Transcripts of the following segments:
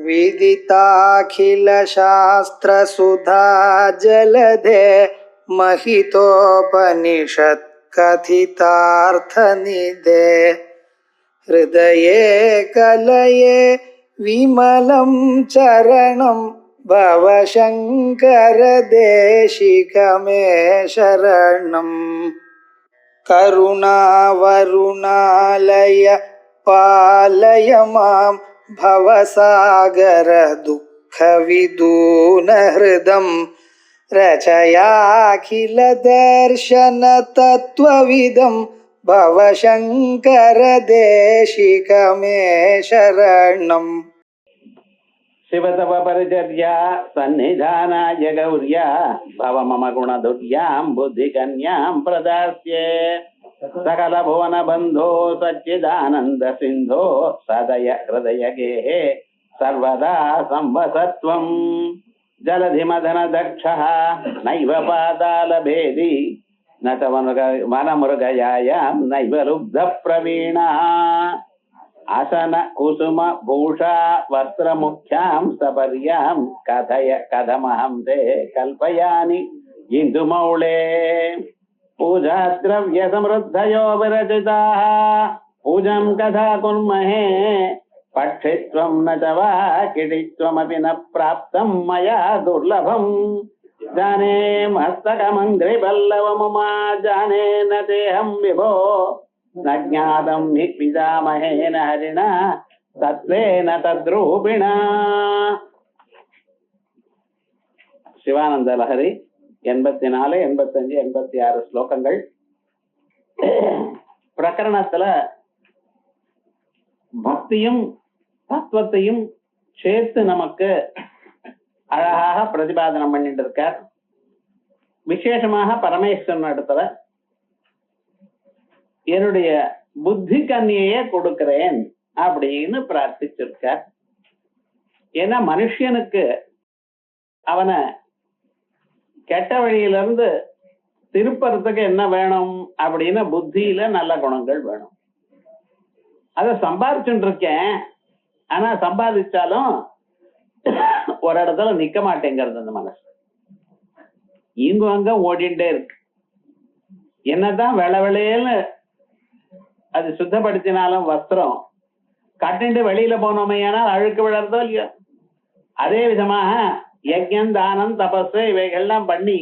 विदिताखिलशास्त्रसुधा जलधे महितोपनिषत् कथितार्थनिधे हृदये कलये विमलं चरणं भवशङ्कर देशिकमे शरणम् करुणावरुणालय पालय मां भवसागर दुःखविदूनहृदं रचयाखिल दर्शन तत्त्वविदं भवशङ्कर देशिकमे शरणम् शिवतव परिचर्या सन्निधानाय गौर्या भव मम गुणदुर्यां बुद्धिकन्यां प्रदास्ये सकल भुवन बन्धो सच्चिदानन्द सिन्धो सदय हृदय गेहे सर्वदा संवसत्वं जलधिमदन दक्षः नैव पातालभेदी न च वनमृगयायां नैव लुब्धप्रवीणः आसन कुसुम भूषा वस्त्रमुख्यां सपर्यां कथय कथमहं ते कल्पयानि इन्दुमौळे पूजाद्रव्य समृद्धयो विरचिताः पूजां कथा कुर्महे पक्षित्वं न च वा किटित्वमपि न प्राप्तं मया दुर्लभं जाने मस्तकमङ्घ्रिपल्लवमुमा जाने न तेऽहं विभो न ज्ञातं हि पितामहेन हरिणा तत्त्वेन तद्रूपिणा. சிவானந்த லஹரி 84, 85, 86 ஸ்லோகங்கள். பிரகரணத்துல பக்தியும் தத்துவத்தையும் சேர்த்து நமக்கு அழகாக பிரதிபாதனம் பண்ணிட்டு இருக்கார். விசேஷமாக பரமேஸ்வரன் இடத்துல என்னுடைய புத்தி கன்னியையே கொடுக்கிறேன் அப்படின்னு பிரார்த்திச்சிருக்கார். ஏன்னா மனுஷனுக்கு அவனை கெட்ட வழியிலிருந்து திருப்பறதுக்கு என்ன வேணும் அப்படின்னு புத்தியில நல்ல குணங்கள் வேணும். அதை சம்பாதிச்சுட்டு இருக்கேன். ஆனா சம்பாதிச்சாலும் ஒரு இடத்துல நிக்க மாட்டேங்கிறது அந்த மனசு. இங்க அங்க ஓடிண்டே இருக்கு. என்னதான் வெளவெளேன்னு அது சுத்தப்படுத்தினாலும் வஸ்திரம் கட்டிட்டு வெளியில போனோமையானால் அழுக்கு விழறதோ இல்லையோ. அதே விதமாக யஜ்ஞம் தானம் தபஸ் இவைகள்லாம் பண்ணி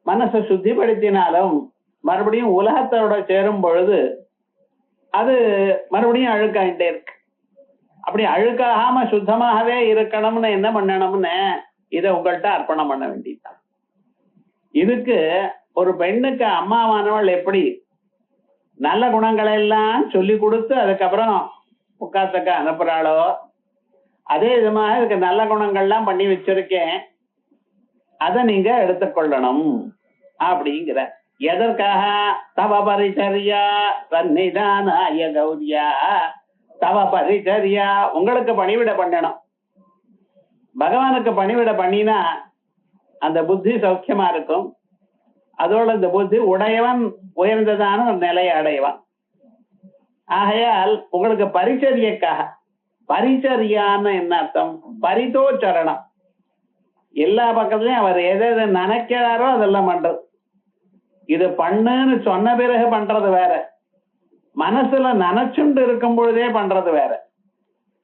மனசை சுத்திப்படுத்தினாலும் மறுபடியும் உலகத்தோட சேரும் பொழுது அது மறுபடியும் அழுக்காயிட்டே இருக்கு. அப்படி அழுக்காகாம சுத்தமாகவே இருக்கணும்னு என்ன பண்ணணும்னு இதை உங்கள்கிட்ட அர்ப்பணம் பண்ண வேண்டியதுதான். இதுக்கு ஒரு பெண்ணுக்கு அம்மாவானவள் எப்படி நல்ல குணங்களை எல்லாம் சொல்லி கொடுத்து அதுக்கப்புறம் உட்கார்த்தக்க அனுப்புறாளோ அதே விதமாக இதுக்கு நல்ல குணங்கள்லாம் பண்ணி வச்சிருக்கேன், அதை நீங்க எடுத்துக்கொள்ளணும் அப்படிங்கிற. எதற்காக? தவ பரிச்சரியா சன்னிதானாய கௌரியா. தவ பரிச்சரியா உங்களுக்கு பணிவிட பண்ணணும். பகவானுக்கு பணிவிட பண்ணினா அந்த புத்தி சௌக்கியமா இருக்கும். அதோட இந்த புத்தி உடையவன் உயர்ந்ததான ஒரு நிலையை அடைவான். ஆகையால் உங்களுக்கு பரிச்சரியக்காக, பரிச்சரியான்னு என்ன அர்த்தம்? பரிதோச்சரணம். எல்லா பக்கத்துலயும் அவர் எதை நினைக்கிறாரோ அதெல்லாம் பண்றது. இது பண்ணுன்னு சொன்ன பிறகு பண்றது வேற, மனசுல நினைச்சுண்டு இருக்கும் பொழுதே பண்றது வேற.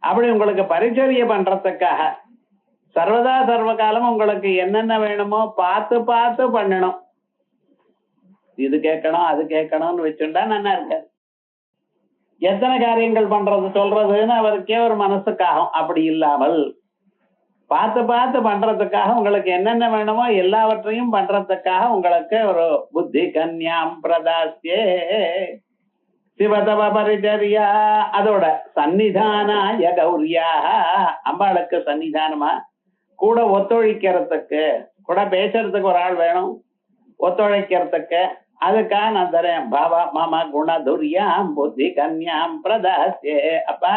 அப்படி உங்களுக்கு பரிச்சரிய பண்றதுக்காக சர்வதா சர்வ காலம் உங்களுக்கு என்னென்ன வேணுமோ பார்த்து பார்த்து பண்ணணும். இது கேட்கணும் அது கேட்கணும்னு வச்சுட்டா நல்லா இருக்காது. எத்தனை காரியங்கள் பண்றது சொல்றதுன்னு அவருக்கே ஒரு மனசுக்காகும். அப்படி இல்லாமல் பார்த்து பார்த்து பண்றதுக்காக உங்களுக்கு என்னென்ன வேணுமோ எல்லாவற்றையும் பண்றதுக்காக உங்களுக்கு ஒரு புத்தி கன்யாம் பிரதாஸ்யே சிவதவ பரிச்சரியா. அதோட சன்னிதானாய கௌரியா, அம்பாளுக்கு சன்னிதானமா கூட ஒத்துழைக்கிறதுக்கு, கூட பேசுறதுக்கு ஒரு ஆள் வேணும், ஒத்துழைக்கிறதுக்கு. அதுக்காக நான் தரேன். பவ மம குணதுர்யாம் புத்தி கன்யாம் பிரதாஸ்யே. அப்பா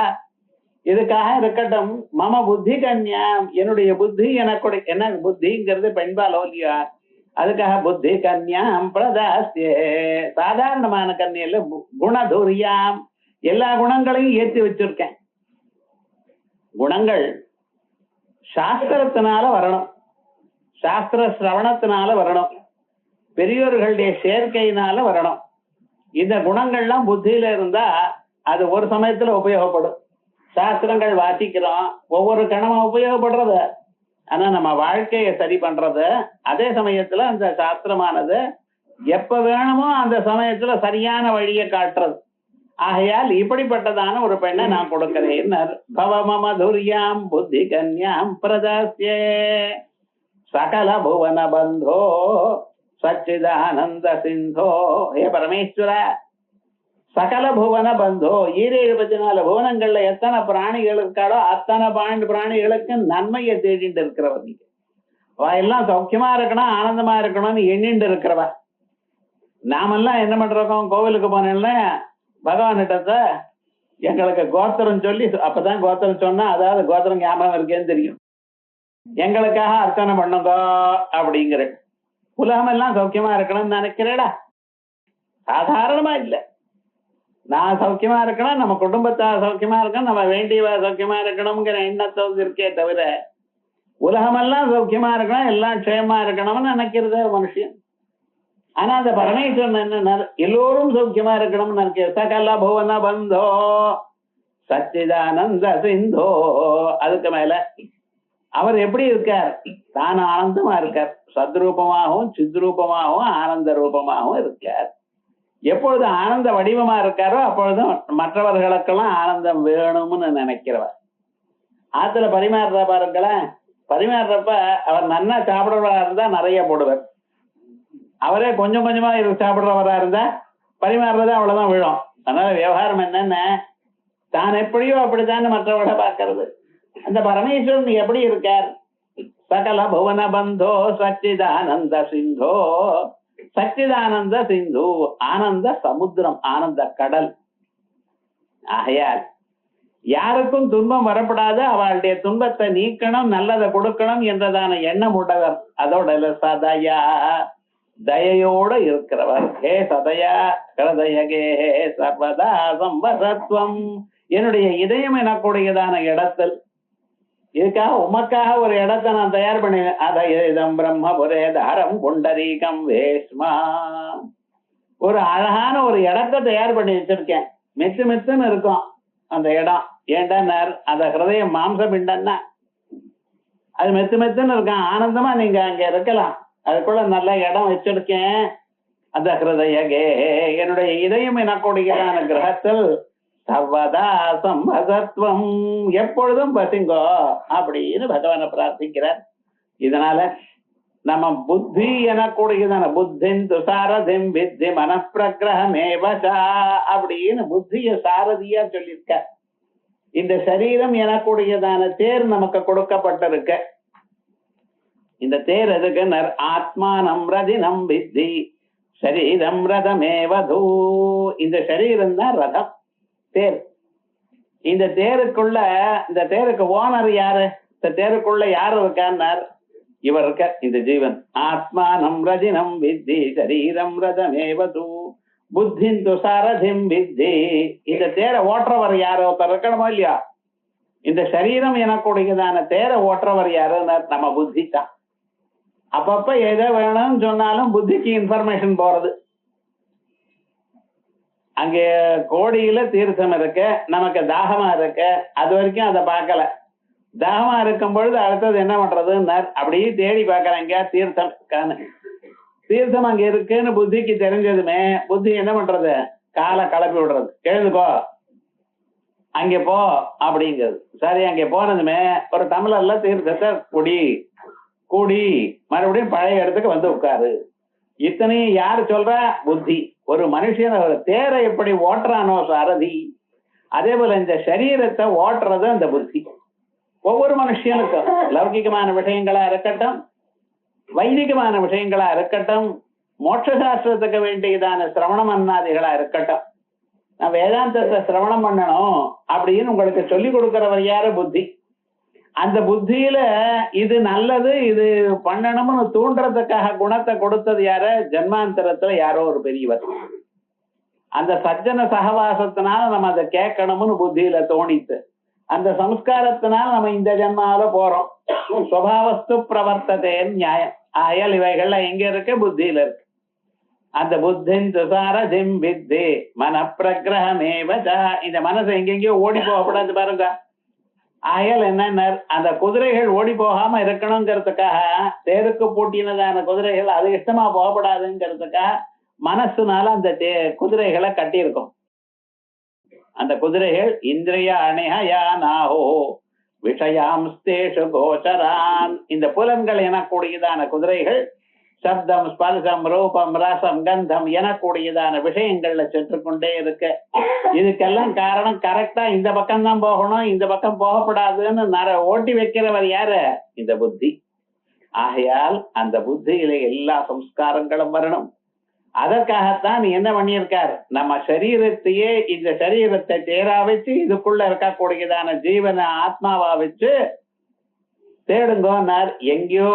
இதுக்காக இருக்கட்டும். மம புத்தி கன்யாம், என்னுடைய புத்தி எனக்கு என்ன புத்திங்கிறது பெண்பாலோ இல்லையா, அதுக்காக புத்தி கன்யாம் பிரதாஸ்யே. சாதாரணமான கன்னியில குணதுர்யாம் எல்லா குணங்களையும் ஏற்றி வச்சிருக்கேன். குணங்கள் சாஸ்திரத்தினால வரணும், சாஸ்திர சிரவணத்தினால வரணும், பெரியோர்களுடைய சேர்க்கையினால வரணும். இந்த குணங்கள்லாம் புத்தியில இருந்தா அது ஒரு சமயத்துல உபயோகப்படும். சாஸ்திரங்கள் வாசிக்கிறோம், ஒவ்வொரு கணமும் உபயோகப்படுறது. ஆனா நம்ம வாழ்க்கையை சரி பண்றது, அதே சமயத்துல அந்த சாஸ்திரமானது எப்ப வேணுமோ அந்த சமயத்துல சரியான வழியை காட்டுறது. ஆகையால் இப்படிப்பட்டதான ஒரு பெண்ணை நான் கொடுக்கிறேன். பவமதுரியாம் புத்தி கன்யாம் பிரதாஸ்யே சகல புவன பந்தோ சச்சிதானந்த சிந்தோ. ஹே பரமேஸ்வர, சகல புவன பந்தோ, 24 புவனங்கள்ல எத்தனை பிராணிகள் இருக்காளோ அத்தனை பிராணிகளுக்கு நன்மையை தேடிட்டு இருக்கிறவ நீங்க. அவ எல்லாம் சௌக்கியமா இருக்கணும், ஆனந்தமா இருக்கணும்னு எண்ணிட்டு இருக்கிறவ. நாமெல்லாம் என்ன பண்றோம், கோவிலுக்கு போனேன்னா பகவான்கிட்ட எங்களுக்கு கோத்திரம் சொல்லி, அப்பதான் கோத்திரம் சொன்னா அதாவது கோத்திரம் ஞாபகம் இருக்கேன்னு தெரியும், எங்களுக்காக அர்ச்சனை பண்ணுங்க அப்படிங்கிற. உலகமெல்லாம் சௌக்கியமா இருக்கணும்னு நினைக்கிறேடா, சாதாரணமா இல்ல. நான் சௌக்கியமா இருக்கணும், நம்ம குடும்பத்தை சௌக்கியமா இருக்கணும், நம்ம வேண்டியவ சௌக்கியமா இருக்கணும்ங்கிற எண்ணத்தோடு இருக்கே தவிர உலகமெல்லாம் சௌக்கியமா இருக்கணும், எல்லாம் க்ஷேமா இருக்கணும்னு நினைக்கிறது மனுஷன். ஆனா அந்த பரமேஸ்வரன் என்ன, எல்லோரும் சௌக்கியமா இருக்கணும்னு நினைக்கிற. சகல புவன பந்தோ சச்சிதானந்த சிந்தோ. அதுக்கு மேல அவர் எப்படி இருக்கார், தான் ஆனந்தமா இருக்கார், சத்ரூபமாகவும் சித்ரூபமாகவும் ஆனந்த ரூபமாகவும் இருக்கார். எப்பொழுது ஆனந்த வடிவமா இருக்காரோ அப்பொழுதும் மற்றவர்களுக்கெல்லாம் ஆனந்தம் வேணும்னு நினைக்கிறவர். ஆத்துல பரிமாறுற பாருங்களேன், பரிமாறுறப்ப அவர் நன்னா சாப்பிடுறவரா இருந்தா நிறைய போடுவார், அவரே கொஞ்சம் கொஞ்சமா சாப்பிடுறவரா இருந்தா பரிமாறுறது அவ்வளவுதான் விழும். அதனால விவகாரம் என்னன்னு, தான் எப்படியோ அப்படித்தான் மற்றவர்களை பார்க்கறது. அந்த பரமேஸ்வரன் எப்படி இருக்கார், சகல புவன பந்தோ சச்சிதானந்த சிந்தோ. சச்சிதானந்த சிந்து, ஆனந்த சமுத்திரம், ஆனந்த கடல். ஆகையால் யாருக்கும் துன்பம் வரப்படாது, அவளுடைய துன்பத்தை நீக்கணும், நல்லதை கொடுக்கணும் என்றதான எண்ணம் உடையவர். அதோட சதயா, தயையோட இருக்கிறவர். ஹே சதயா ஹிருதயகே சர்வதா சம்பதத்வம். என்னுடைய இதயம் எனக்கூடியதான இடத்தில், இதுக்காக உமக்காக ஒரு இடத்தை நான் தயார் பண்ணேன். அதம் பிரம்மபுரே தாரம் புண்டரீகம் வேஷ்மா. ஒரு அழகான ஒரு இடத்தை தயார் பண்ணி வச்சிருக்கேன், மெத்து மெத்துன்னு இருக்கும் அந்த இடம். ஏண்டா அந்த ஹிருதயம் மாம்ச பிண்டன்னா அது மெத்து மெத்துன்னு இருக்கும், ஆனந்தமா நீங்க அங்க இருக்கலாம். அதுக்குள்ள நல்ல இடம் வச்சிருக்கேன். அந்த ஹிருதயகே, என்னுடைய இதயம் எனக்கூடியதான கிரகத்தில் சர்வதா சம்பதத்வம், எப்பொழுதும் பசிங்கோ அப்படின்னு பகவானை பிரார்த்திக்கிறார். இதனால நம்ம புத்தி எனக்கூடியதான புத்தின் துசாரதிம் வித்தி மனப்பிரகிரகமேவசா அப்படின்னு புத்திய சாரதியா சொல்லியிருக்க. இந்த சரீரம் எனக்கூடியதான தேர் நமக்கு கொடுக்கப்பட்டிருக்க. இந்த தேர் எதுக்கு, ஆத்மானம் ரதினம் வித்தி சரீரம் ரதமேவது. இந்த சரீரம் தான் ரதம், தேர். இந்த தேருக்குள்ள, இந்த தேருக்கு ஓனர் யாரு, இந்த தேருக்குள்ள யாரு இருக்கார், இவர் இருக்க, இந்த ஜீவன். ஆத்மானம் ரஜினம் வித்தி சரீரம் ரதமேவது புத்தின் துசாரதிம் வித்தி. இந்த தேரை ஓட்டுறவர் யாரோ ஒருத்தர் இருக்கணுமோ இல்லையா. இந்த சரீரம் எனக்கூடியதான தேரை ஓட்டுறவர் யாருன்னு நம்ம புத்தி தான். அப்பப்ப எதை வேணும்னு சொன்னாலும் புத்திக்கு இன்ஃபர்மேஷன் போறது. அங்கே கோடியில தீர்த்தம் இருக்கு, நமக்கு தாகமா இருக்கு, அது வரைக்கும் அதை பார்க்கல. தாகமா இருக்கும் பொழுது அடுத்தது என்ன பண்றதுன்னு அப்படியே தேடி பார்க்கறாங்க, தீர்த்தம் இருக்கான்னு. தீர்த்தம் அங்க இருக்குன்னு புத்திக்கு தெரிஞ்சதுமே புத்தி என்ன பண்றது, காலை கிளப்பி விடுறது, எழுதுக்கோ அங்கே போ அப்படிங்கிறது. சரி, அங்கே போனதுமே ஒரு டம்ளர்ல தீர்த்தத்தை குடி கூடி மறுபடியும் பழைய இடத்துக்கு வந்து உட்காரு. இத்தனையும் யாரு சொல்ற, புத்தி. ஒரு மனுஷன் ஒரு தேரை எப்படி ஓட்டுறானோ சாரதி, அதே போல இந்த சரீரத்தை ஓட்டுறது அந்த புத்தி. ஒவ்வொரு மனுஷனுக்கும் லௌகிகமான விஷயங்களா இருக்கட்டும், வைதிகமான விஷயங்களா இருக்கட்டும், மோட்ச சாஸ்திரத்துக்கு வேண்டியதான சிரவணம் அன்னாதிகளா இருக்கட்டும், நான் வேதாந்தத்தை சிரவணம் பண்ணணும் அப்படின்னு உங்களுக்கு சொல்லி கொடுக்கிறவர் யாரு, புத்தி. அந்த புத்தியில இது நல்லது, இது பண்ணணும்னு தூண்டுறதுக்காக குணத்தை கொடுத்தது யாரு, ஜன்மாந்தரத்துல யாரோ ஒரு பெரியவர். அந்த சஜ்ஜன சகவாசத்தினால நம்ம அதை கேட்கணும்னு புத்தியில தோணித்து, அந்த சம்ஸ்காரத்தினால் நம்ம இந்த ஜென்மாவில போறோம். சுபாவஸ்து பிரவர்த்ததேன்னு நியாயம். ஆயல் இவைகள்ல எங்க இருக்கு? புத்தியில இருக்கு. அந்த புத்தின் துசாரதிம் வித்தி மன பிரகிரகமேவசா. இந்த மனசு எங்கெங்கயோ ஓடி போகக்கூடாது பாருங்க. ஆயல் என்ன, அந்த குதிரைகள் ஓடி போகாம இருக்கணுங்கிறதுக்காக, தேருக்கு பூட்டினதான குதிரைகள் அது இஷ்டமா போகப்படாதுங்கிறதுக்காக மனசுனால அந்த குதிரைகளை கட்டியிருக்கும். அந்த குதிரைகள் இந்திரிய அணிஹயானாஹோ விஷயாம்ஸ்தேஷு கோச்சரான். இந்த புலன்கள் எனக்கூடியதான குதிரைகள் சப்தம், ஸ்பர்சம், ரூபம், ரசம், கந்தம் எனக்கூடியதான விஷயங்கள்ல சென்று கொண்டே இருக்கு. இதுக்கெல்லாம் காரணம் கரெக்டா இந்த பக்கம் தான் போகணும், இந்த பக்கம் போகப்படாதுன்னு ஓட்டி வைக்கிறவர் யாரு? இந்த புத்தி. ஆகையால் அந்த புத்தியில எல்லா சம்ஸ்காரங்களும் வரணும். அதற்காகத்தான் என்ன பண்ணியிருக்கார்? நம்ம சரீரத்தையே, இந்த சரீரத்தை தேரா வச்சு இதுக்குள்ள இருக்கக்கூடியதான ஜீவன ஆத்மாவா வச்சு தேடுங்கோன்னார். எங்கேயோ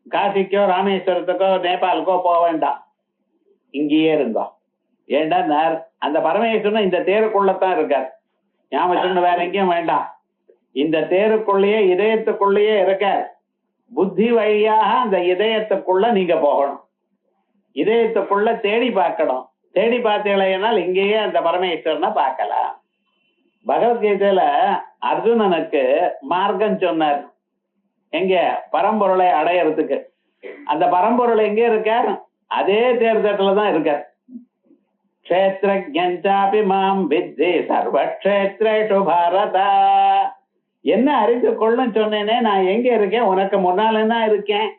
காசிக்கோ ராமேஸ்வரத்துக்கோ நேபாளுக்கோ போக வேண்டாம், இங்கேயே இருந்தோம். ஏண்டா அந்த பரமேஸ்வரன் இந்த தேருக்குள்ளதான் இருக்கார். ஞாபகம் வேற எங்கேயும் வேண்டாம். இந்த தேருக்குள்ளேயே இதயத்துக்குள்ளேயே இருக்கார். புத்தி வழியாக அந்த இதயத்துக்குள்ள நீங்க போகணும். இதயத்துக்குள்ள தேடி பார்க்கணும். தேடி பார்த்தீங்களேனால் இங்கேயே அந்த பரமேஸ்வரனை பார்க்கலாம். பகவத்கீதையில அர்ஜுனனுக்கு மார்க்கம் சொன்னார். எங்க? பரம்பொருளை அடையறதுக்கு. அந்த பரம்பொருள் எங்க இருக்கார்? அதே தேர்தட்டுல தான் இருக்கார். க்ஷேத்ரஜ்ஞாபி மாம் வித்தி சர்வக்ஷேத்ரேஷு பாரதா. என்ன அறிந்து கொள்ளும் சொன்னேனே, நான் எங்க இருக்கேன்? உனக்கு முன்னால தான் இருக்கேன்.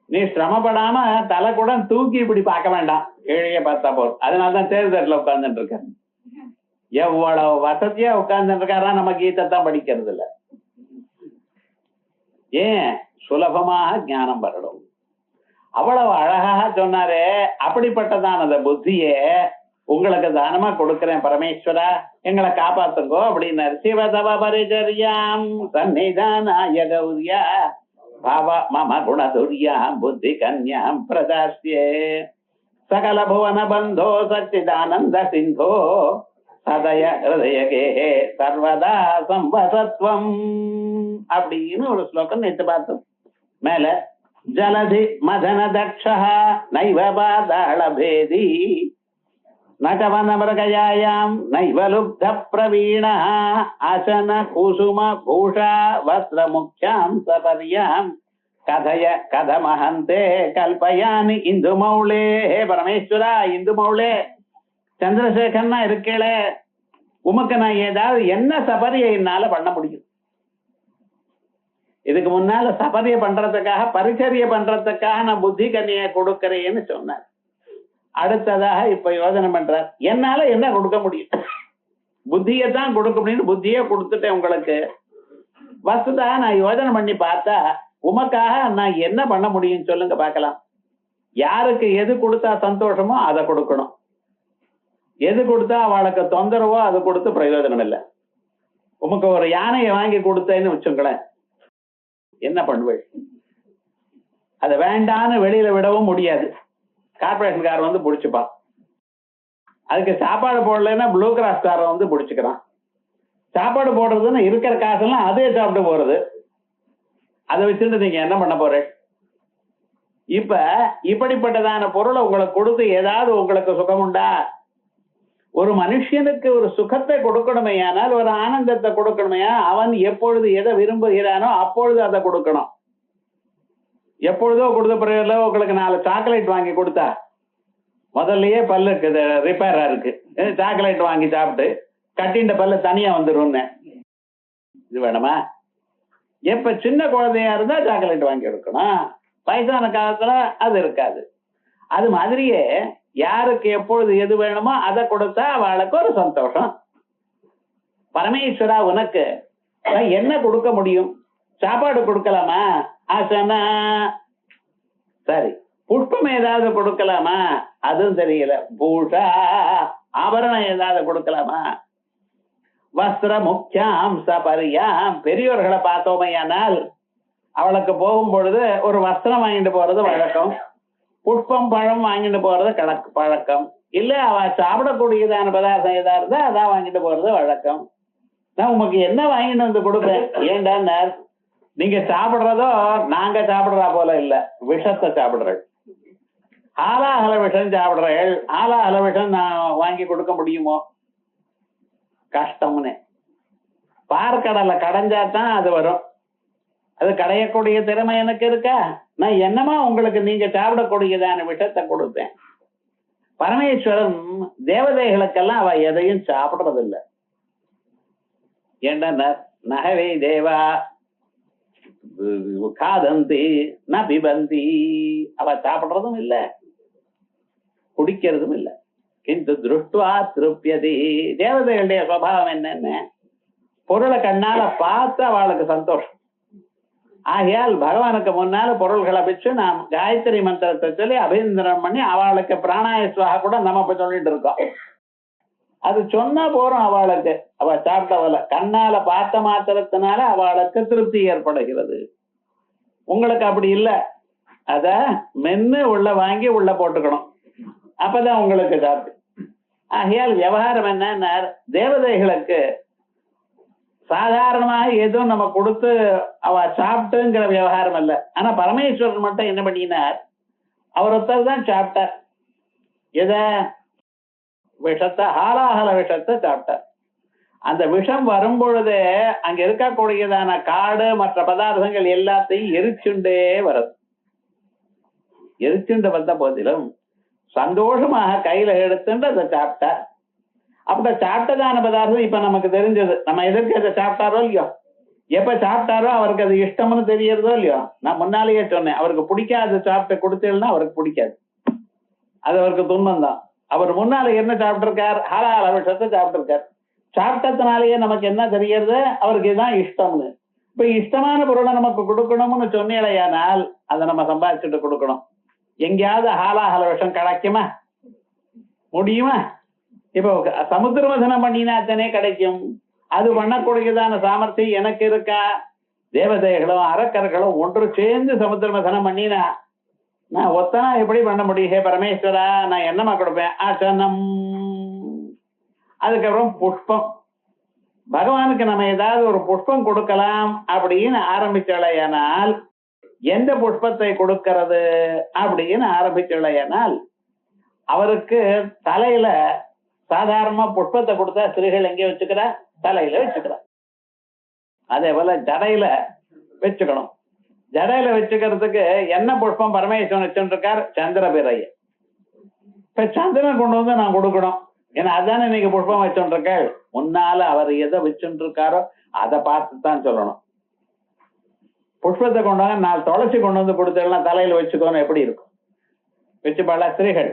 நீ சிரமப்படாம தலை கூட தூக்கி இப்படி பார்க்க வேண்டாம், கீழே பார்த்தா போதும். அதனாலதான் தேர்தட்டில் உட்கார்ந்துட்டு இருக்காரு. எவ்வளவு வசதியா உட்கார்ந்துட்டு இருக்காரா? நம்ம கீதை தான் படிக்கிறது இல்ல. ஏன்? சுலபமாக ஞானம் வரணும். அவ்வளவு அழகாக சொன்னாரே. அப்படிப்பட்டதான் அந்த புத்தியே உங்களுக்கு தானமா கொடுக்கிறேன் பரமேஸ்வரா, எங்களை காப்பாத்துங்கோ அப்படின்னாரு. சிவதவ பரிச்சரியாம் சன்னிதானாய கௌரியா பாவ மம குணதுரியாம் புத்தி கன்யாம் பிரதாஸ்யே சகல புவன பந்தோ சச்சிதானந்த சிந்தோ சதய ஹிருதயகே சர்வதா சம்பசத்வம் அப்படின்னு ஒரு ஸ்லோகம் நேற்று பார்த்தோம். மேல ஜலதி மதன தக்ஷா நைவ பாதாள பேதி நகவன மிருகயாயாம் நைவ லுப்த பிரவீண அசன குசும பூஷா வஸ்திர முக்ஷாம் சபர்யாம் கதய கதமஹந்தே கல்பயானி இந்து மௌளே. ஹே பரமேஸ்வரா, இந்து மௌளே, சந்திரசேகரனா இருக்கேளே, உமக்கு நான் ஏதாவது என்ன சபரியை என்னால பண்ண முடியும்? இதுக்கு முன்னால சபரிய பண்றதுக்காக, பரிச்சரிய பண்றதுக்காக நான் புத்தி கன்னியை கொடுக்கிறேன்னு சொன்னார். அடுத்ததாக இப்ப யோசனை பண்றார், என்னால என்ன கொடுக்க முடியும்? புத்தியை தான் கொடுக்க முடியும். புத்தியே கொடுத்துட்டேன் உங்களுக்கு. வஸ்துதா நான் யோசனை பண்ணி பார்த்தா உமக்காக நான் என்ன பண்ண முடியும் சொல்லுங்க பார்க்கலாம். யாருக்கு எது கொடுத்தா சந்தோஷமோ அதை கொடுக்கணும். எது கொடுத்தா அவளுக்கு தொந்தரவோ அதை கொடுத்து பிரயோஜனம் இல்லை. உமக்கு ஒரு யானையை வாங்கி கொடுத்தேன்னு வச்சுங்களேன், என்ன பண்ணுவேன்? அதை வேண்டான்னு வெளியில விடவும் முடியாது. கார்பரேஷன்காரன் வந்து பிடிச்சுப்பான். அதுக்கு சாப்பாடு போடலைன்னா ப்ளூ கிராஸ் காரன் வந்து பிடிச்சுக்கிறான். சாப்பாடு போடுறதுன்னு இருக்கிற காசெல்லாம் அதே சாப்பிட்டு போறது. அதை வச்சுட்டு நீங்க என்ன பண்ண போறேன்? இப்ப இப்படிப்பட்டதான பொருளை உங்களுக்கு கொடுத்து ஏதாவது உங்களுக்கு சுகம் உண்டா? ஒரு மனுஷனுக்கு ஒரு சுகத்தை கொடுக்கணுமே, ஆனால் ஒரு ஆனந்தத்தை கொடுக்கணுமே, அவன் எப்பொழுது எதை விரும்புகிறானோ அப்பொழுது அதை கொடுக்கணும். எப்பொழுதோ கொடுத்த பிறகு உங்களுக்கு 4 சாக்லேட் வாங்கி கொடுத்தா முதல்லயே பல்லுக்கு ரிப்பேரா இருக்கு, சாக்லேட் வாங்கி சாப்பிட்டு கட்டின்ற பல்லு தனியா வந்துடும். இது வேணுமா? எப்ப சின்ன குழந்தையா இருந்தா சாக்லேட் வாங்கி கொடுக்கணும், வயசான காலத்துல அது இருக்காது. அது மாதிரியே யாருக்கு எப்பொழுது எது வேணுமோ அதை கொடுத்தா அவளுக்கு ஒரு சந்தோஷம். பரமேஸ்வரா, உனக்கு என்ன கொடுக்க முடியும்? சாப்பாடு கொடுக்கலாமா? ஆசனா சரி. புஷ்பம் ஏதாவது கொடுக்கலாமா? அதுவும் தெரியல. பூஷா ஆபரணம் ஏதாவது கொடுக்கலாமா? வஸ்திர முக்கியம் சபரியாம். பெரியோர்களை பார்த்தோமையானால் அவளுக்கு போகும் பொழுது ஒரு வஸ்திரம் வாங்கிட்டு போறது வழக்கம், புஷ்பம் பழம் வாங்கிட்டு போறது பழக்கம். இல்ல அவ சாப்பிடக்கூடியதான பதார்த்தம் ஏதா இருந்தா அதான் வாங்கிட்டு போறது வழக்கம். நான் உங்களுக்கு என்ன வாங்கிட்டு வந்து கொடுப்பேன். ஏன்டா நீங்க சாப்பிடுறதோ நாங்க சாப்பிடுறா போல இல்ல, விஷத்தை சாப்பிடுறேன். ஆலாஹல விஷம் சாப்பிடுறேன். ஆலாஹல விஷம் நான் வாங்கி கொடுக்க முடியுமோ? கஷ்டம்னு. பார்க்கடலை கடைஞ்சாதான் அது வரும். அது கடையக்கூடிய திறமை எனக்கு இருக்கா? நான் என்னமா உங்களுக்கு நீங்க சாப்பிடக்கூடியதான விஷத்தை கொடுப்பேன். பரமேஸ்வரன் தேவதைகளுக்கெல்லாம் அவ எதையும் சாப்பிடுறதில்லை. ஏண்டா நகவே தேவா காதந்தி ந பிபந்தி, அவ சாப்பிடுறதும் இல்லை குடிக்கிறதும் இல்லை. கிந்து திருஷ்டுவா திருப்தியதி. தேவதைகளுடைய சுபாவம் என்னென்ன? பொருளை கண்ணால பார்த்து அவளுக்கு சந்தோஷம். ஆகையால் பகவானுக்கு முன்னால பொருள்களை வச்சு நாம் காயத்ரி மந்திரத்தை சொல்லி அபிநந்தனம் பண்ணி அவளுக்கு பிராணாயஸ்வாக கூட நம்ம இப்ப சொல்லிட்டு இருக்கோம். அது சொன்னா போறோம் அவளுக்கு. அவ சாப்பிட்டவள கண்ணால பார்த்த மாத்திரத்தினால அவளுக்கு திருப்தி ஏற்படுகிறது. உங்களுக்கு அப்படி இல்லை. அத மென்னு உள்ள வாங்கி உள்ள போட்டுக்கணும், அப்பதான் உங்களுக்கு சாப்பிட்டு. ஆகையால் விவகாரம் என்ன, தேவதைகளுக்கு சாதாரணமாக ஏதோ நம்ம கொடுத்து அவ சாப்பிட்டுங்கிற விவகாரம் அல்ல. ஆனா பரமேஸ்வரன் மட்டும் என்ன பண்ணினார், அவர் ஒருத்தர் தான் சாப்பிட்டார். எத? விஷத்தை, ஹாலாஹல விஷத்தை சாப்பிட்டார். அந்த விஷம் வரும் பொழுதே அங்க இருக்கக்கூடியதான காடு மற்ற பதார்த்தங்கள் எல்லாத்தையும் எரிச்சுண்டே வருது. எரிச்சுண்டு வந்த போதிலும் சந்தோஷமாக கையில எடுத்துட்டு அதை சாப்பிட்டார். அப்ப சாப்பிட்டதான பதார்த்தம் இப்ப நமக்கு தெரிஞ்சது. நம்ம எதற்கு அதை சாப்பிட்டாரோ இல்லையோ, எப்ப சாப்பிட்டாரோ அவருக்கு அது இஷ்டம்னு தெரியறதோ இல்லையோ. நான் முன்னாலேயே சொன்னேன், அவருக்கு பிடிக்காத சாப்பிட்டு கொடுத்தேன்னா அவருக்கு பிடிக்காது, அது அவருக்கு துன்பம் தான். அவர் முன்னால என்ன சாப்பிட்டு இருக்கார்? ஹலால விஷத்தை சாப்பிட்டு இருக்கார். சாப்பிட்டதுனாலேயே நமக்கு என்ன தெரியறது? அவருக்கு இதுதான் இஷ்டம்னு. இப்ப இஷ்டமான பொருளை நமக்கு கொடுக்கணும்னு சொன்னேலையானால் அதை நம்ம சம்பாதிச்சுட்டு கொடுக்கணும். எங்கேயாவது ஹாலாஹல விஷம் கிடைக்குமா? முடியுமா? இப்போ சமுத்திர மதனம் பண்ணினாத்தனே கிடைக்கும். அது பண்ணக்கூடியதான சாமர்த்தியம் எனக்கு இருக்கா? தேவதைகளும் அரக்கர்களும் ஒன்று சேர்ந்து சமுத்திர மதனம் பண்ணினா நான் ஒத்தனா எப்படி பண்ண முடியும்? ஹே பரமேஸ்வரா, நான் என்னமா கொடுப்பேன்? ஆசனம். அதுக்கப்புறம் புஷ்பம். பகவானுக்கு நம்ம ஏதாவது ஒரு புஷ்பம் கொடுக்கலாம் அப்படின்னு ஆரம்பிச்சலையானால் எந்த புஷ்பத்தை கொடுக்கிறது அப்படின்னு ஆரம்பிச்சலையானால் அவருக்கு தலையில சாதாரணமா புஷ்பத்தை கொடுத்தா ஸ்திரீகள் எங்கே வச்சுக்கிறா? தலையில வச்சுக்கிறா. அதே போல ஜடையில வச்சுக்கணும். ஜடையில வச்சுக்கிறதுக்கு என்ன புஷ்பம் பரமேஸ்வரன் வச்சுருக்கார்? சந்திர பிறைய. இப்ப சந்திரன் கொண்டு வந்து நான் கொடுக்கணும். ஏன்னா அதானே இன்னைக்கு புஷ்பம் வச்சுருக்க. முன்னால அவர் எதை வச்சுட்டு இருக்காரோ அதை பார்த்துதான் சொல்லணும். புஷ்பத்தை கொண்டு வந்து நான் துளசி கொண்டு வந்து கொடுத்தெல்லாம் தலையில வச்சுக்கோன்னு எப்படி இருக்கும்? வச்சுப்பாள ஸ்திரீகள்.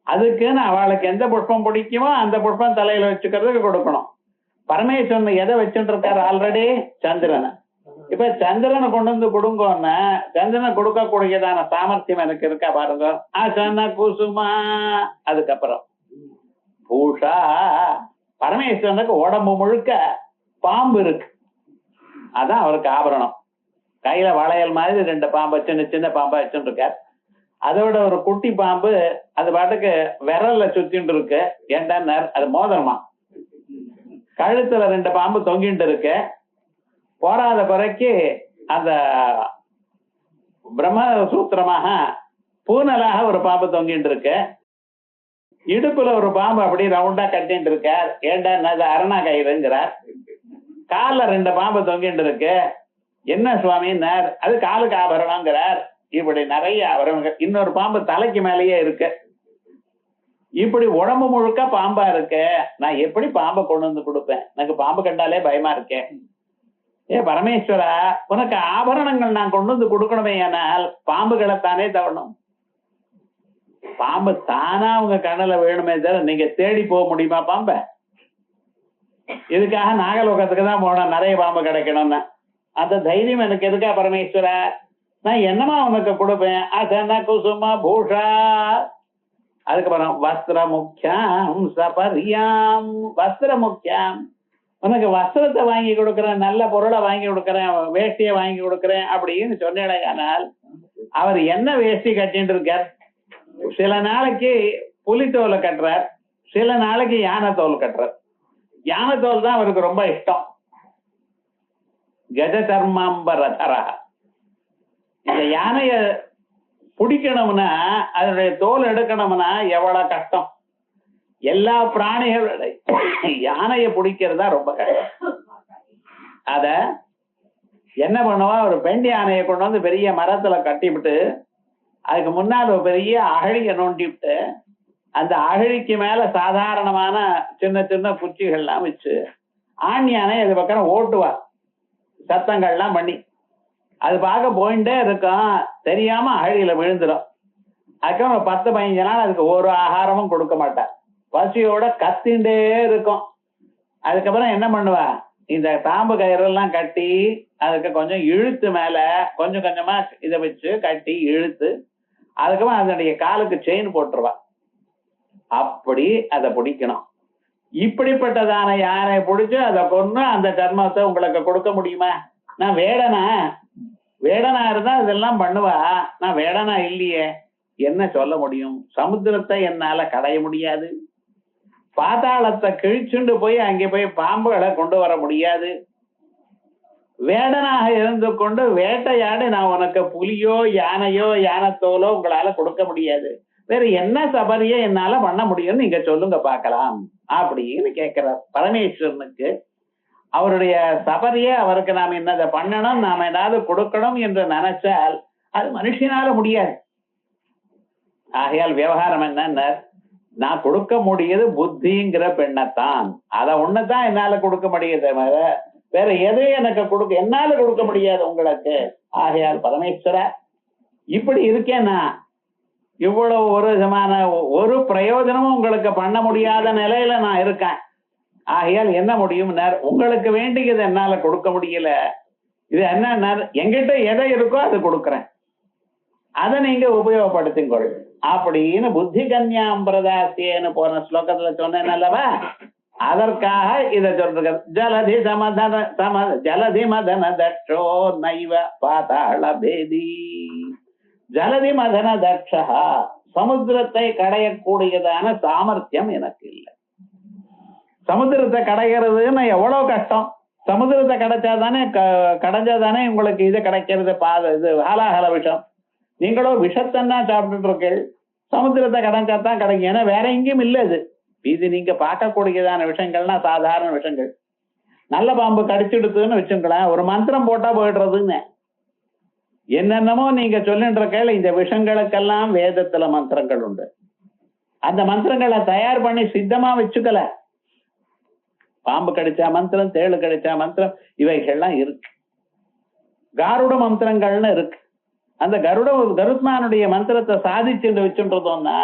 அதுக்குன்னு அவளுக்கு எந்த புஷ்பம் பிடிக்குமோ அந்த புஷ்பம் தலையில வச்சுக்கிறதுக்கு கொடுக்கணும். பரமேஸ்வரன் எதை வச்சுட்டு இருக்காரு? ஆல்ரெடி சந்திரனை. இப்ப சந்திரனை கொண்டு வந்து கொடுங்கன்னு சந்திரனை கொடுக்கக்கூடியதான சாமர்த்தியம் எனக்கு இருக்கா பாருங்க. ஆசன குசுமா. அதுக்கப்புறம் பூஷா. பரமேஸ்வரனுக்கு உடம்பு முழுக்க பாம்பு இருக்கு, அதான் அவருக்கு ஆபரணம். கையில வளையல் மாதிரி 2 பாம்பு சின்ன சின்ன பாம்பா வச்சுட்டு இருக்கார். அதோட ஒரு குட்டி பாம்பு அது பாட்டுக்கு விரல்ல சுத்திட்டு இருக்கு. ஏன்டா அது மோதிரமா. கழுத்துல 2 பாம்பு தொங்கிட்டு இருக்கு. போராத குறைக்கு அந்த பிரம்மசூத்திரமாக பூனலாக ஒரு பாம்பு தொங்கிட்டு இருக்கு. இடுப்புல ஒரு பாம்பு அப்படி ரவுண்டா கட்டிட்டு இருக்கார். ஏண்டா அது அரணா கயிறுங்கிறார். கால்ல 2 பாம்பு தொங்கிட்டு இருக்கு. என்ன சுவாமின்னார்? அது காலுக்கு ஆபரணங்கிறார். இப்படி நிறைய ஆபரணங்கள். இன்னொரு பாம்பு தலைக்கு மேலேயே இருக்கு. இப்படி உடம்பு முழுக்க பாம்பா இருக்கு. நான் எப்படி பாம்பை கொண்டு வந்து கொடுப்பேன்? எனக்கு பாம்பு கண்டாலே பயமா இருக்கேன். ஏ பரமேஸ்வரா, உனக்கு ஆபரணங்கள் நான் கொண்டு வந்து கொடுக்கணுமே, ஆனால் பாம்புகளை தானே தவணும். பாம்பு தானா உங்க கண்ணுல வேணுமே தவிர நீங்க தேடி போக முடியுமா பாம்பை? இதுக்காக நாகலோகத்துக்கு தான் போனோம், நிறைய பாம்பு கிடைக்கணும்னு. அந்த தைரியம் எனக்கு இருக்கா பரமேஸ்வரா? நான் என்னமா உனக்கு கொடுப்பேன்? அசன குசும பூஷா. அதுக்கப்புறம் வஸ்திர முக்கியம் சபரியாம். வஸ்திர முக்கியம். உனக்கு வஸ்திரத்தை வாங்கி கொடுக்குறேன், நல்ல பொருளை வாங்கி கொடுக்குறேன், வேஷ்டியை வாங்கி கொடுக்குறேன் அப்படின்னு சொன்னேனால் அவர் என்ன வேஷ்டி கட்டிட்டு இருக்கார்? சில நாளைக்கு புலி தோலை கட்டுறார், சில நாளைக்கு யானை தோல் கட்டுறார். யானை தோல் தான் அவருக்கு ரொம்ப இஷ்டம். கஜ சர்மாம்பரதரா. இந்த யானைய பிடிக்கணும்னா அதனுடைய தோல் எடுக்கணும்னா எவ்வளவு கஷ்டம். எல்லா பிராணிகளோட யானைய பிடிக்கிறதா ரொம்ப கஷ்டம். அத என்ன பண்ணுவா, ஒரு பெண் யானையை கொண்டு வந்து பெரிய மரத்துல கட்டிவிட்டு அதுக்கு முன்னால் ஒரு பெரிய அகழியை நோண்டிவிட்டு அந்த அகழிக்கு மேல சாதாரணமான சின்ன சின்ன குச்சிகள்லாம் வச்சு ஆண் யானை அது பக்கம் ஓட்டுவா, சத்தங்கள்லாம் பண்ணி. அது பார்க்க போயிட்டே இருக்கும், தெரியாம அகழியில விழுந்துடும். அதுக்கப்புறம் ஒரு 10-15 நாள் அதுக்கு ஒரு ஆகாரமும் கொடுக்க மாட்டார், பசியோட கத்திண்டே இருக்கும். அதுக்கப்புறம் என்ன பண்ணுவா, இந்த தாம்பு கயிறெல்லாம் கட்டி அதுக்கு கொஞ்சம் இழுத்து மேல கொஞ்சம் கொஞ்சமா இதை வச்சு கட்டி இழுத்து அதுக்கப்புறம் அதனுடைய காலுக்கு செயின் போட்டுருவா. அப்படி அதை பிடிக்கணும். இப்படிப்பட்டதான யானை பிடிச்சு அதை கொண்டு அந்த சர்மத்தை உங்களுக்கு கொடுக்க முடியுமா? நான் வேடனா? வேடனா இருந்தா இதெல்லாம் பண்ணுவா, நான் வேடனா இல்லையே, என்ன சொல்ல முடியும்? சமுத்திரத்தை என்னால கடைய முடியாது, பாதாளத்தை கிழிச்சுண்டு போய் அங்கே போய் பாம்புகளை கொண்டு வர முடியாது. வேடனாக இருந்து கொண்டு வேட்டையாடு நான் உனக்கு புலியோ யானையோ யானத்தோலோ உங்களால கொடுக்க முடியாது, வேற என்ன சபரியை என்னால பண்ண முடியும்னு நீங்க சொல்லுங்க பார்க்கலாம் அப்படின்னு கேட்கிறார் பரமேஸ்வரனுக்கு. அவருடைய சபரியை அவருக்கு நாம் என்னதை பண்ணணும், நாம ஏதாவது கொடுக்கணும் என்று நினைச்சால் அது மனுஷனால முடியாது. ஆகையால் விவகாரம் என்ன, நான் கொடுக்க முடியாது புத்திங்கிற பெண்ணத்தான், அதை ஒண்ணுதான் என்னால கொடுக்க முடியுது, வேற எதையும் எனக்கு கொடுக்க என்னால கொடுக்க முடியாது உங்களுக்கு. ஆகையால் பரமேஸ்வர இப்படி இருக்கேன்னா இவ்வளவு ஒரு விதமான ஒரு பிரயோஜனமும் உங்களுக்கு பண்ண முடியாத நிலையில நான் இருக்கேன். ஆகையால் என்ன முடியும், உங்களுக்கு வேண்டியது என்னால கொடுக்க முடியல, இது என்ன எங்கிட்ட எதை இருக்கோ அது கொடுக்குறேன், அதை நீங்க உபயோகப்படுத்திக்கொள் அப்படின்னு புத்தி கன்யாம்பிரதாசியன்னு போன ஸ்லோகத்துல சொன்னேன் அல்லவா, அதற்காக இதை சொல்றது. ஜலதி ஜலதி மதன தட்சோ நைவ பாதாள பேதி. ஜலதி மதன தட்சா, சமுத்திரத்தை கடையக்கூடியதான சாமர்த்தியம் எனக்கு இல்லை. சமுத்திரத்தை கடைகிறதுன்னு எவ்வளவு கஷ்டம். சமுத்திரத்தை கடைஞ்சாதானே உங்களுக்கு இது கிடைக்கிறது, இது ஹாலாஹல விஷம். நீங்களோ விஷத்தன்னா சாப்பிட்டுட்டு இருக்கீள், சமுத்திரத்தை கடைஞ்சாதான் கிடைக்கும், ஏன்னா வேற எங்கேயும் இல்லை. இது நீங்க பார்க்கக்கூடியதான விஷயங்கள்னா சாதாரண விஷயங்கள். நல்ல பாம்பு கடிச்சிடுதுன்னு வச்சுங்களேன், ஒரு மந்திரம் போட்டா போயிடுறதுன்னு. என்னென்னமோ நீங்க சொல்லின்ற கேள்வி, இந்த விஷயங்களுக்கெல்லாம் வேதத்துல மந்திரங்கள் உண்டு. அந்த மந்திரங்களை தயார் பண்ணி சித்தமா வச்சுக்கல. பாம்பு கடிச்சா மந்திரம், தேளு கடிச்சா மந்திரம், இவைகள்லாம் இருக்கு. காருட மந்திரங்கள்னு இருக்கு. அந்த கருத்மானுடைய மந்திரத்தை சாதிச்சுட்டு வச்சுன்றதோம்னா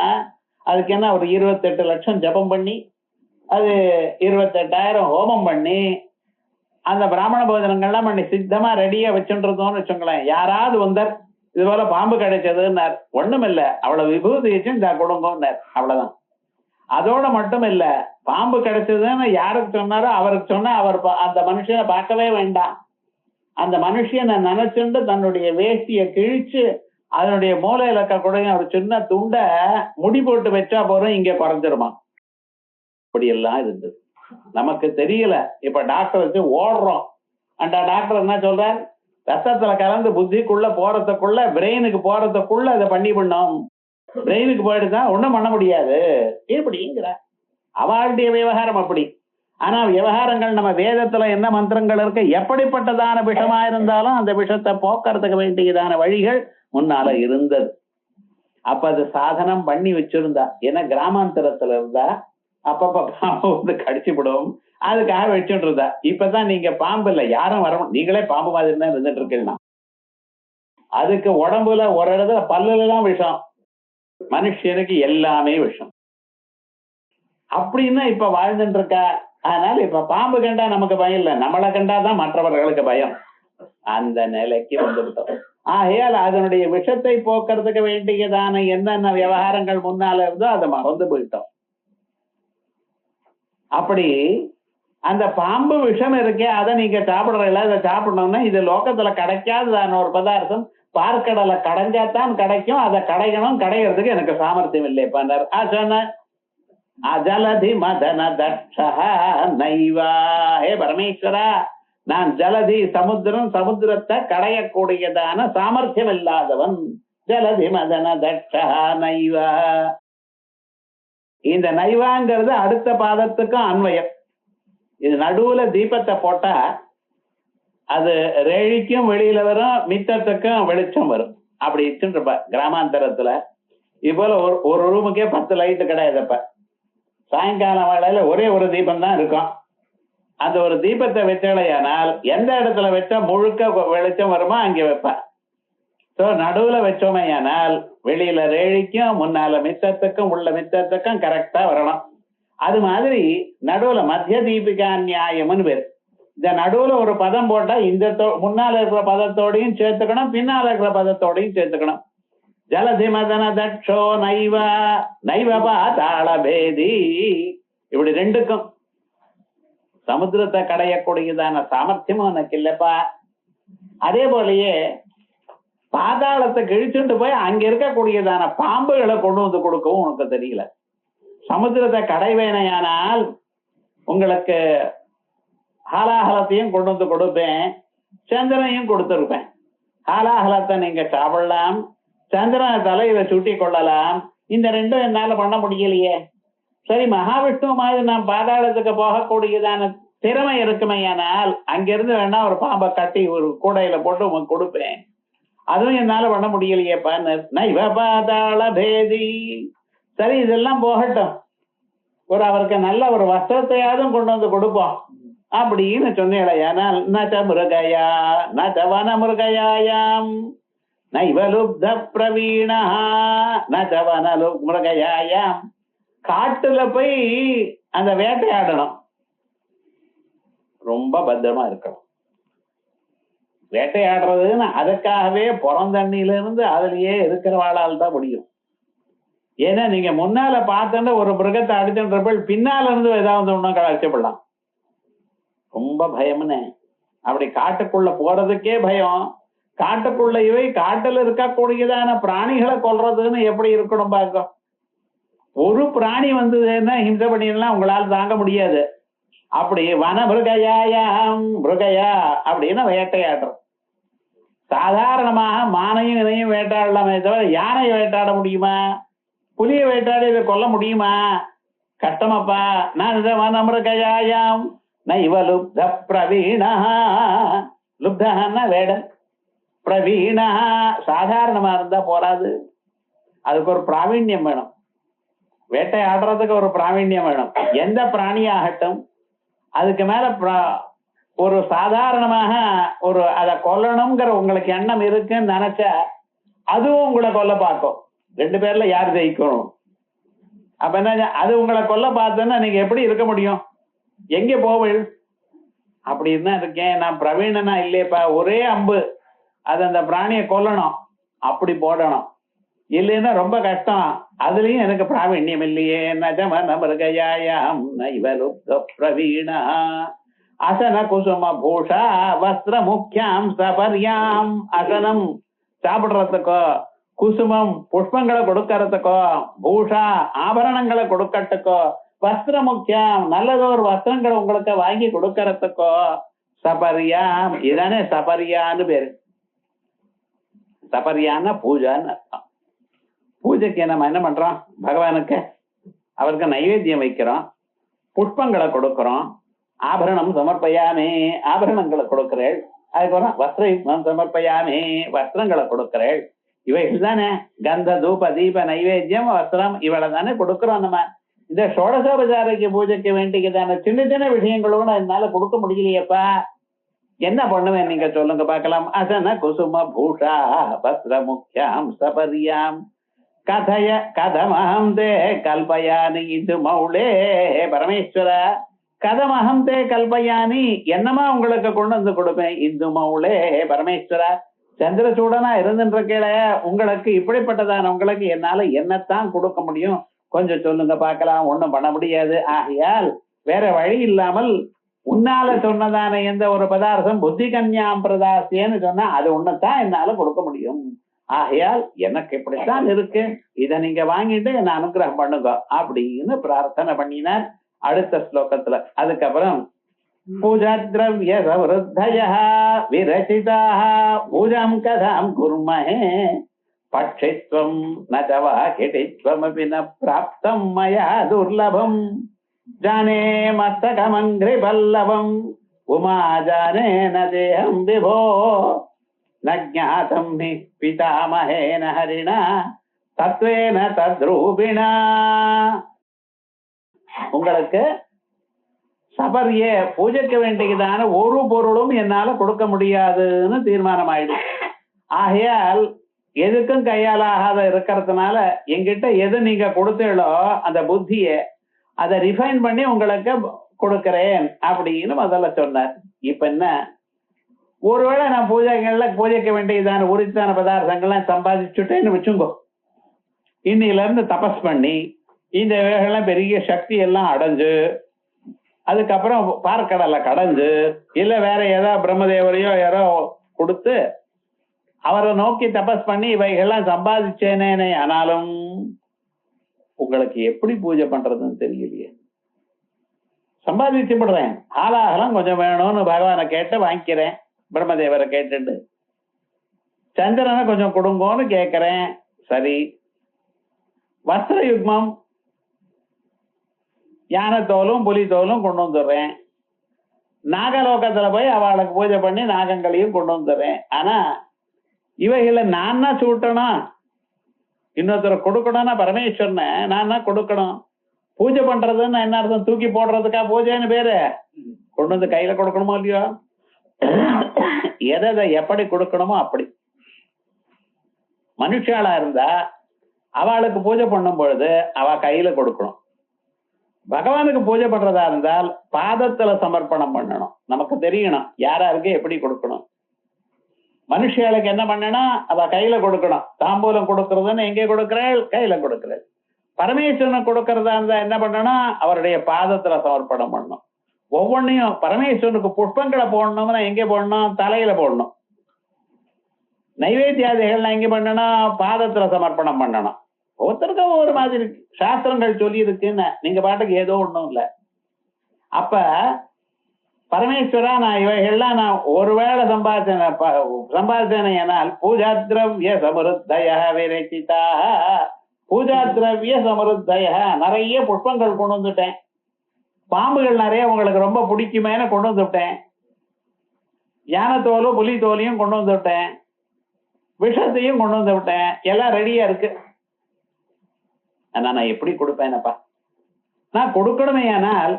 அதுக்கு என்ன, ஒரு 28 லட்சம் ஜபம் பண்ணி அது 28,000 ஹோமம் பண்ணி அந்த பிராமண போஜனங்கள்லாம் பண்ணி சித்தமா ரெடியா வச்சுன்றதோன்னு வச்சுங்களேன். யாராவது வந்தார் இது போல பாம்பு கிடைச்சதுன்னார், ஒண்ணும் இல்ல, அவ்வளவு விபூதி வச்சு இந்த கொடுங்கன்னார், அவ்வளவுதான். அதோட மட்டும் இல்ல, பாம்பு கிடைச்சதுன்னு யாருக்கு சொன்னாரோ அவருக்கு சொன்னா அவர் அந்த மனுஷனை பார்க்கவே வேண்டாம். அந்த மனுஷனை நினைச்சுண்டு தன்னுடைய வேஷ்டியை கிழிச்சு அதனுடைய மூலையில இருக்கக்கூடிய ஒரு சின்ன துண்டை முடி போட்டு வச்சா போறோம், இங்க குறைஞ்சிருமா. இப்படி எல்லாம் இருந்தது, நமக்கு தெரியல. இப்ப டாக்டர் வச்சு ஓடுறோம். அந்த டாக்டர் என்ன சொல்றார், ரத்தத்துல கலந்து புத்திக்குள்ள போறதுக்குள்ள பிரெயினுக்கு போறதுக்குள்ள அதை பண்ணோம், பிரெயினுக்கு போயிட்டுதான் ஒண்ணும் பண்ண முடியாது இப்படிங்கிற அவளுடைய விவகாரம் அப்படி. ஆனா விவகாரங்கள் நம்ம வேதத்துல என்ன மந்திரங்கள் இருக்கு, எப்படிப்பட்டதான விஷமா இருந்தாலும் அந்த விஷத்தை போக்குறதுக்கு வேண்டியதான வழிகள் முன்னால இருந்தது. அப்ப அது சாதனம் பண்ணி வச்சிருந்தா. ஏன்னா கிராமாந்தரத்துல இருந்தா அப்பப்ப பாம்பு வந்து கடிச்சுவிடும், அதுக்காக வச்சுட்டு இருந்தா. இப்பதான் நீங்க பாம்பு இல்ல, யாரும் வர, நீங்களே பாம்பு மாதிரி தான் இருந்துட்டு இருக்கீங்கன்னா அதுக்கு உடம்புல ஒரு இடத்துல பல்லுல தான் விஷம், மனுஷனுக்கு எல்லாமே விஷம். அப்படின்னா இப்ப வாழ்ந்துட்டு இருக்கா. அதனால இப்ப பாம்பு கண்டா நமக்கு பயம் இல்லை, நம்மளை கண்டாதான் மற்றவர்களுக்கு பயம். அந்த நிலைக்கு வந்துவிட்டோம். ஆகையால் அதனுடைய விஷத்தை போக்குறதுக்கு வேண்டியதான என்னென்ன விவகாரங்கள் முன்னால இருந்தோ அதை மறந்து போயிட்டோம். அப்படி அந்த பாம்பு விஷம் இருக்கே, அதை நீங்க சாப்பிடுறீங்களா, அதை சாப்பிடணும்னா இது லோகத்துல கிடைக்காததான ஒரு பதார்த்தம், பார்க்கடலை கடைஞ்சாத்தான் கிடைக்கும், அதை கடையணும், கடைகிறதுக்கு எனக்கு சாமர்த்தியம் இல்லை. சொன்ன அஜலதி மதன தட்சா நைவா. ஹே பரமேஸ்வரா, நான் ஜலதி சமுத்திரம், சமுத்திரத்தை கடையக்கூடியதான சாமர்த்தியம் இல்லாதவன். ஜலதி மதன தட்சா நைவா. இந்த நைவாங்கிறது அடுத்த பாதத்துக்கும் அன்வயம். இது நடுவுல தீபத்தை போட்டா அது ரேழிக்கும் வெளியில வரும், மித்தத்துக்கும் வெளிச்சம் வரும். அப்படி இருப்ப கிராமாந்தரத்துல இப்போல ஒரு ரூமுக்கே 10 லைட்டு கிடையாதுப்ப. சாயங்காலம் வேளையில ஒரே ஒரு தீபம் தான் இருக்கும். அந்த ஒரு தீபத்தை வச்சலையானால் எந்த இடத்துல வச்சா முழுக்க வெளிச்சம் வருமோ அங்கே வைப்பேன். ஸோ நடுவுல வச்சோமையானால் வெளியில ரேழிக்கும் முன்னால மித்தத்துக்கும் உள்ள மித்தத்துக்கும் கரெக்டா வரணும். அது மாதிரி நடுவுல மத்திய தீபிகா நியாயம்னு பேர். இந்த நடுவுல ஒரு பதம் போட்டா இந்த முன்னால இருக்கிற பதத்தோடையும் சேர்த்துக்கணும், பின்னால இருக்கிற பதத்தோடையும் சேர்த்துக்கணும். ஜலதி மதன தட்சோ நைவ நைவபா தாளபேதி. இப்படி ரெண்டுக்கும் சமுத்திரத்தை கடையக்கூடியதான சாமர்த்தியமும் உனக்கு இல்லப்பா. அதே போலயே பாதாளத்தை கிழிச்சுட்டு போய் அங்க இருக்கக்கூடியதான பாம்புகளை கொண்டு வந்து கொடுக்கவும் உனக்கு தெரியல. சமுத்திரத்தை கடைவேனையானால் உங்களுக்கு ஹாலாஹலத்தையும் கொண்டு வந்து கொடுப்பேன், சந்திரனையும் கொடுத்துருப்பேன். ஹாலாஹலத்தை நீங்க சாப்பிடலாம், சந்திரனை தலையில சுட்டி கொள்ளலாம். இந்த ரெண்டும் என்னால பண்ண முடியலையே. சரி, மகாவிஷ்ணு மாதிரி நான் பாதாளத்துக்கு போகக்கூடியதான திறமை இருக்குமையானால் அங்கிருந்து வேணா ஒரு பாம்பை கட்டி ஒரு கூடையில போட்டு உங்களுக்கு கொடுப்பேன். அதுவும் என்னால பண்ண முடியலையேப்பா. நைவ பாதாள பேதி. சரி, இதெல்லாம் போகட்டும், ஒரு அவருக்கு நல்ல ஒரு வஸ்திரத்தையாவது கொண்டு வந்து கொடுப்போம் அப்படின்னு சொன்னேன். நச்ச மிருகயா நச்ச வன மிருகயாயாம் நைவலுப்த பிரவீணா நச்ச வன மிருகயாயாம். காட்டுல போய் அந்த வேட்டையாடணும், ரொம்ப பத்திரமா இருக்கணும். வேட்டையாடுறதுன்னு அதுக்காகவே புறந்தண்ணில இருந்து அதுலயே இருக்கிறவாளால் தான் முடியும். ஏன்னா நீங்க முன்னால பார்த்தோன்னா ஒரு மிருகத்தை அடிச்சுன்றப்ப பின்னால இருந்து ஏதாவது ஒன்றும் கழிச்சப்படலாம். ரொம்ப பயம்னு அப்படி காட்டுக்குள்ள போறதுக்கே பயம். காட்டுக்குள்ள இவை காட்டுல இருக்கக்கூடியதான பிராணிகளை கொல்றதுன்னு எப்படி இருக்கணும் பார்க்க. ஒரு பிராணி வந்ததுன்னா ஹிம்சை பண்ணிடலாம், உங்களால் தாங்க முடியாது. அப்படி வன மிருகயாயாம் மிருகயா அப்படின்னு வேட்டையாடுறோம். சாதாரணமாக மானையும் இதையும் வேட்டையாடலாமே தவிர யானையை வேட்டையாட முடியுமா? புலியை வேட்டையாடி இதை கொல்ல முடியுமா? கஷ்டமாப்பா. நான் இதை வன மிருகயாயாம் நைவ லுப்த பிரவீணா. லுப்தன்னா வேடன், பிரவீணா சாதாரணமா இருந்தா போராது, அதுக்கு ஒரு பிராவீண்யம் வேணும். வேட்டையாடுறதுக்கு ஒரு பிராவீண்யம் வேணும். எந்த பிராணியாகட்டும் அதுக்கு மேல ஒரு சாதாரணமாக ஒரு அதை கொல்லணுங்கிற உங்களுக்கு எண்ணம் இருக்குன்னு நினைச்சா அதுவும் உங்களை கொல்ல பார்க்கும். 2 பேர்ல யார் ஜெயிக்கணும்? அப்ப என்ன, அது உங்களை கொல்ல பார்த்தோன்னா நீங்க எப்படி இருக்க முடியும்? எங்க போவீள்? அப்படின்னு இருக்கேன் நான் பிரவீணனா இல்லையப்பா. ஒரே அம்பு அது அந்த பிராணியை கொல்லணும், அப்படி போடணும். இல்லைன்னா ரொம்ப கஷ்டம், அதுலயும் எனக்கு பிராவீண்யம் இல்லையே. நஜமன மிருகயாயாம் நைவலுப்த பிரவீணா அசன குசும பூஷா வஸ்திர முக்கியம் சபர்யாம். அசனம் சாப்பிடுறதுக்கோ, குசுமம் புஷ்பங்களை கொடுக்கறதுக்கோ, பூஷா ஆபரணங்களை கொடுக்கறதுக்கோ, வஸ்திர முக்கியம் நல்லதொரு வஸ்திரங்களை உங்களுக்கு வாங்கி கொடுக்கறதுக்கோ, சபர்யாம் இதானே சபர்யான்னு பேரு. சபர்யான்னா பூஜான்னு அர்த்தம். பூஜைக்கு நம்ம என்ன பண்றோம்? பகவானுக்கு அவருக்கு நைவேத்தியம் வைக்கிறோம், புஷ்பங்களை கொடுக்கிறோம், ஆபரணம் சமர்ப்பயாமே ஆபரணங்களை கொடுக்கிறேள். அதுக்கப்புறம் வஸ்திரம் சமர்ப்பயாமே வஸ்திரங்களை கொடுக்கிறேள். இவைகள் தானே கந்த தூப தீப நைவேத்தியம் வஸ்திரம் இவளை தானே கொடுக்கிறோம். நம்ம இந்த ஷோடசோபசாரிக்கு பூஜைக்கு வேண்டியதான சின்ன சின்ன விஷயங்களோட என்னால கொடுக்க முடியலையப்பா. என்ன பண்ணுவேன் நீங்க சொல்லுங்க பார்க்கலாம். அசன குசும பூஷா வஸ்திர முக்கியம் சபரியாம் கதய கதமஹம் தே கல்பயானி இது மௌளே. பரமேஸ்வர கதமஹம் தே கல்பயானி, என்னமா உங்களுக்கு கொண்டு வந்து கொடுப்பேன். இந்து மௌளே பரமேஸ்வர சந்திரசூடனா இருந்துருக்கேள, உங்களுக்கு இப்படிப்பட்டதான உங்களுக்கு என்னால என்னத்தான் கொடுக்க முடியும்? கொஞ்சம் சொல்லுங்க பார்க்கலாம். ஒண்ணும் பண்ண முடியாது. ஆகையால் வேற வழி இல்லாமல் உன்னால சொன்னதான எந்த ஒரு பதார்த்தம் புத்தி கன்யாம் பிரதாசியன்னு சொன்னா அது ஒண்ணுத்தான் என்னால கொடுக்க முடியும். ஆகையால் எனக்கு இப்படித்தான் இருக்கு, இதை நீங்க வாங்கிட்டு என்ன அனுகிரகம் பண்ணுங்க அப்படின்னு பிரார்த்தனை பண்ணினார். அடுத்த ஸ்லோகத்துல அதுக்கப்புறம் பூஜா திரவிய சவருத்தய விரசிதாக பூஜாம் கதாம் குர்மஹே பட்சித்வம் நவா கிட்டித்வமபி ந பிராப்தம் மயா துர்லபம் ஜானே மஸ்தகமங்கிரி பல்லவம் உமா ஜானே ந தேஹம் விபோ நஜ்ஞாதம் ஹி பிதாமஹேன ஹரிணா தத்வேன தத்ரூபிணா. உங்களுக்கு சபரிய பூஜைக்க வேண்டியதான ஒரு பொருளும் என்னால கொடுக்க முடியாதுன்னு தீர்மானம் ஆயிடுச்சு. ஆகையால் எதுக்கும் கையாலாகாத இருக்கிறதுனால என்கிட்ட எது நீங்க கொடுத்தீங்களோ அந்த புத்திய அதை ரிஃபைன் பண்ணி உங்களுக்கு கொடுக்கிறேன் அப்படின்னு முதல்ல சொன்னார். இப்ப என்ன, ஒருவேளை நான் பூஜைக்க வேண்டியதான உரித்தான பதார்த்தங்கள்லாம் சம்பாதிச்சுட்டேன்னு வச்சுங்கோ, இன்னையில இருந்து தபஸ் பண்ணி இந்த வேகெல்லாம் பெரிய சக்தி எல்லாம் அடைஞ்சு அதுக்கப்புறம் பார்க்கடலை கடைஞ்சு இல்ல வேற ஏதாவது பிரம்மதேவரையோ யாரோ கொடுத்து அவரை நோக்கி தபஸ் பண்ணி இவைகள்லாம் சம்பாதிச்சேனே, ஆனாலும் உங்களுக்கு எப்படி பூஜை பண்றதுன்னு தெரியலையே. சம்பாதிச்சு விடுறேன், ஆளாகலாம் கொஞ்சம் வேணும்னு பகவானை கேட்டு வாங்கிக்கிறேன், பிரம்மதேவரை கேட்டுட்டு சந்திரனை கொஞ்சம் கொடுங்கோன்னு கேட்கிறேன், சரி. வஸ்திர யுக்மம் யானை தோலும் புலி தோலும் கொண்டு வந்துடுறேன், நாகலோகத்துல போய் அவளுக்கு பூஜை பண்ணி நாகங்களையும் கொண்டு வந்துடுறேன். ஆனா இவைகளை நான் தான் சூட்டணும், இன்னொருத்தரை கொடுக்கணும்னா பரமேஸ்வரனை நான் தான் கொடுக்கணும். பூஜை பண்றதுன்னு என்ன அர்த்தம், தூக்கி போடுறதுக்கா பூஜைன்னு பேரு? கொண்டு வந்து கையில கொடுக்கணுமோ இல்லையோ, எதை எப்படி கொடுக்கணுமோ அப்படி. மனுஷாளா இருந்தா அவளுக்கு பூஜை பண்ணும் பொழுது அவ கையில கொடுக்கணும். பகவானுக்கு பூஜை பண்றதா இருந்தால் பாதத்துல சமர்ப்பணம் பண்ணணும். நமக்கு தெரியணும் யாராருக்கு எப்படி கொடுக்கணும். மனுஷியாளுக்கு என்ன பண்ணணும், அவ கையில கொடுக்கணும். தாம்பூலம் கொடுக்கறதுன்னு எங்கே கொடுக்கிறாள், கையில கொடுக்கிறாள். பரமேஸ்வரன் கொடுக்கறதா இருந்தா என்ன பண்ணணும், அவருடைய பாதத்துல சமர்ப்பணம் பண்ணணும். ஒவ்வொன்னையும் பரமேஸ்வரனுக்கு புஷ்பங்களை போடணும்னா எங்கே போடணும், தலையில போடணும். நைவேத்தியாதிகள்லாம் எங்க பண்ணணும், பாதத்துல சமர்ப்பணம் பண்ணணும். ஒவ்வொருத்தருக்கும் ஒவ்வொரு மாதிரி சாஸ்திரங்கள் சொல்லி இருக்குன்னு நீங்க பாட்டுக்கு ஏதோ ஒண்ணும் இல்லை. அப்ப பரமேஸ்வரா நான் இவைகள்லாம் நான் ஒருவேளை சம்பாதிச்சேன் என்னால் பூஜா திரவிய சமருத்தய விரச்சிதாக, பூஜா திரவிய சமருத்தய நிறைய புஷ்பங்கள் கொண்டு வந்துட்டேன், பாம்புகள் நிறைய உங்களுக்கு ரொம்ப பிடிக்குமேனு கொண்டு வந்துவிட்டேன், யானை தோலும் புலி தோலையும் கொண்டு வந்துவிட்டேன், விஷத்தையும் கொண்டு வந்து விட்டேன், எல்லாம் ரெடியா இருக்கு. ஆனா நான் எப்படி கொடுப்பேனப்பா, நான் கொடுக்கணுமே. ஆனால்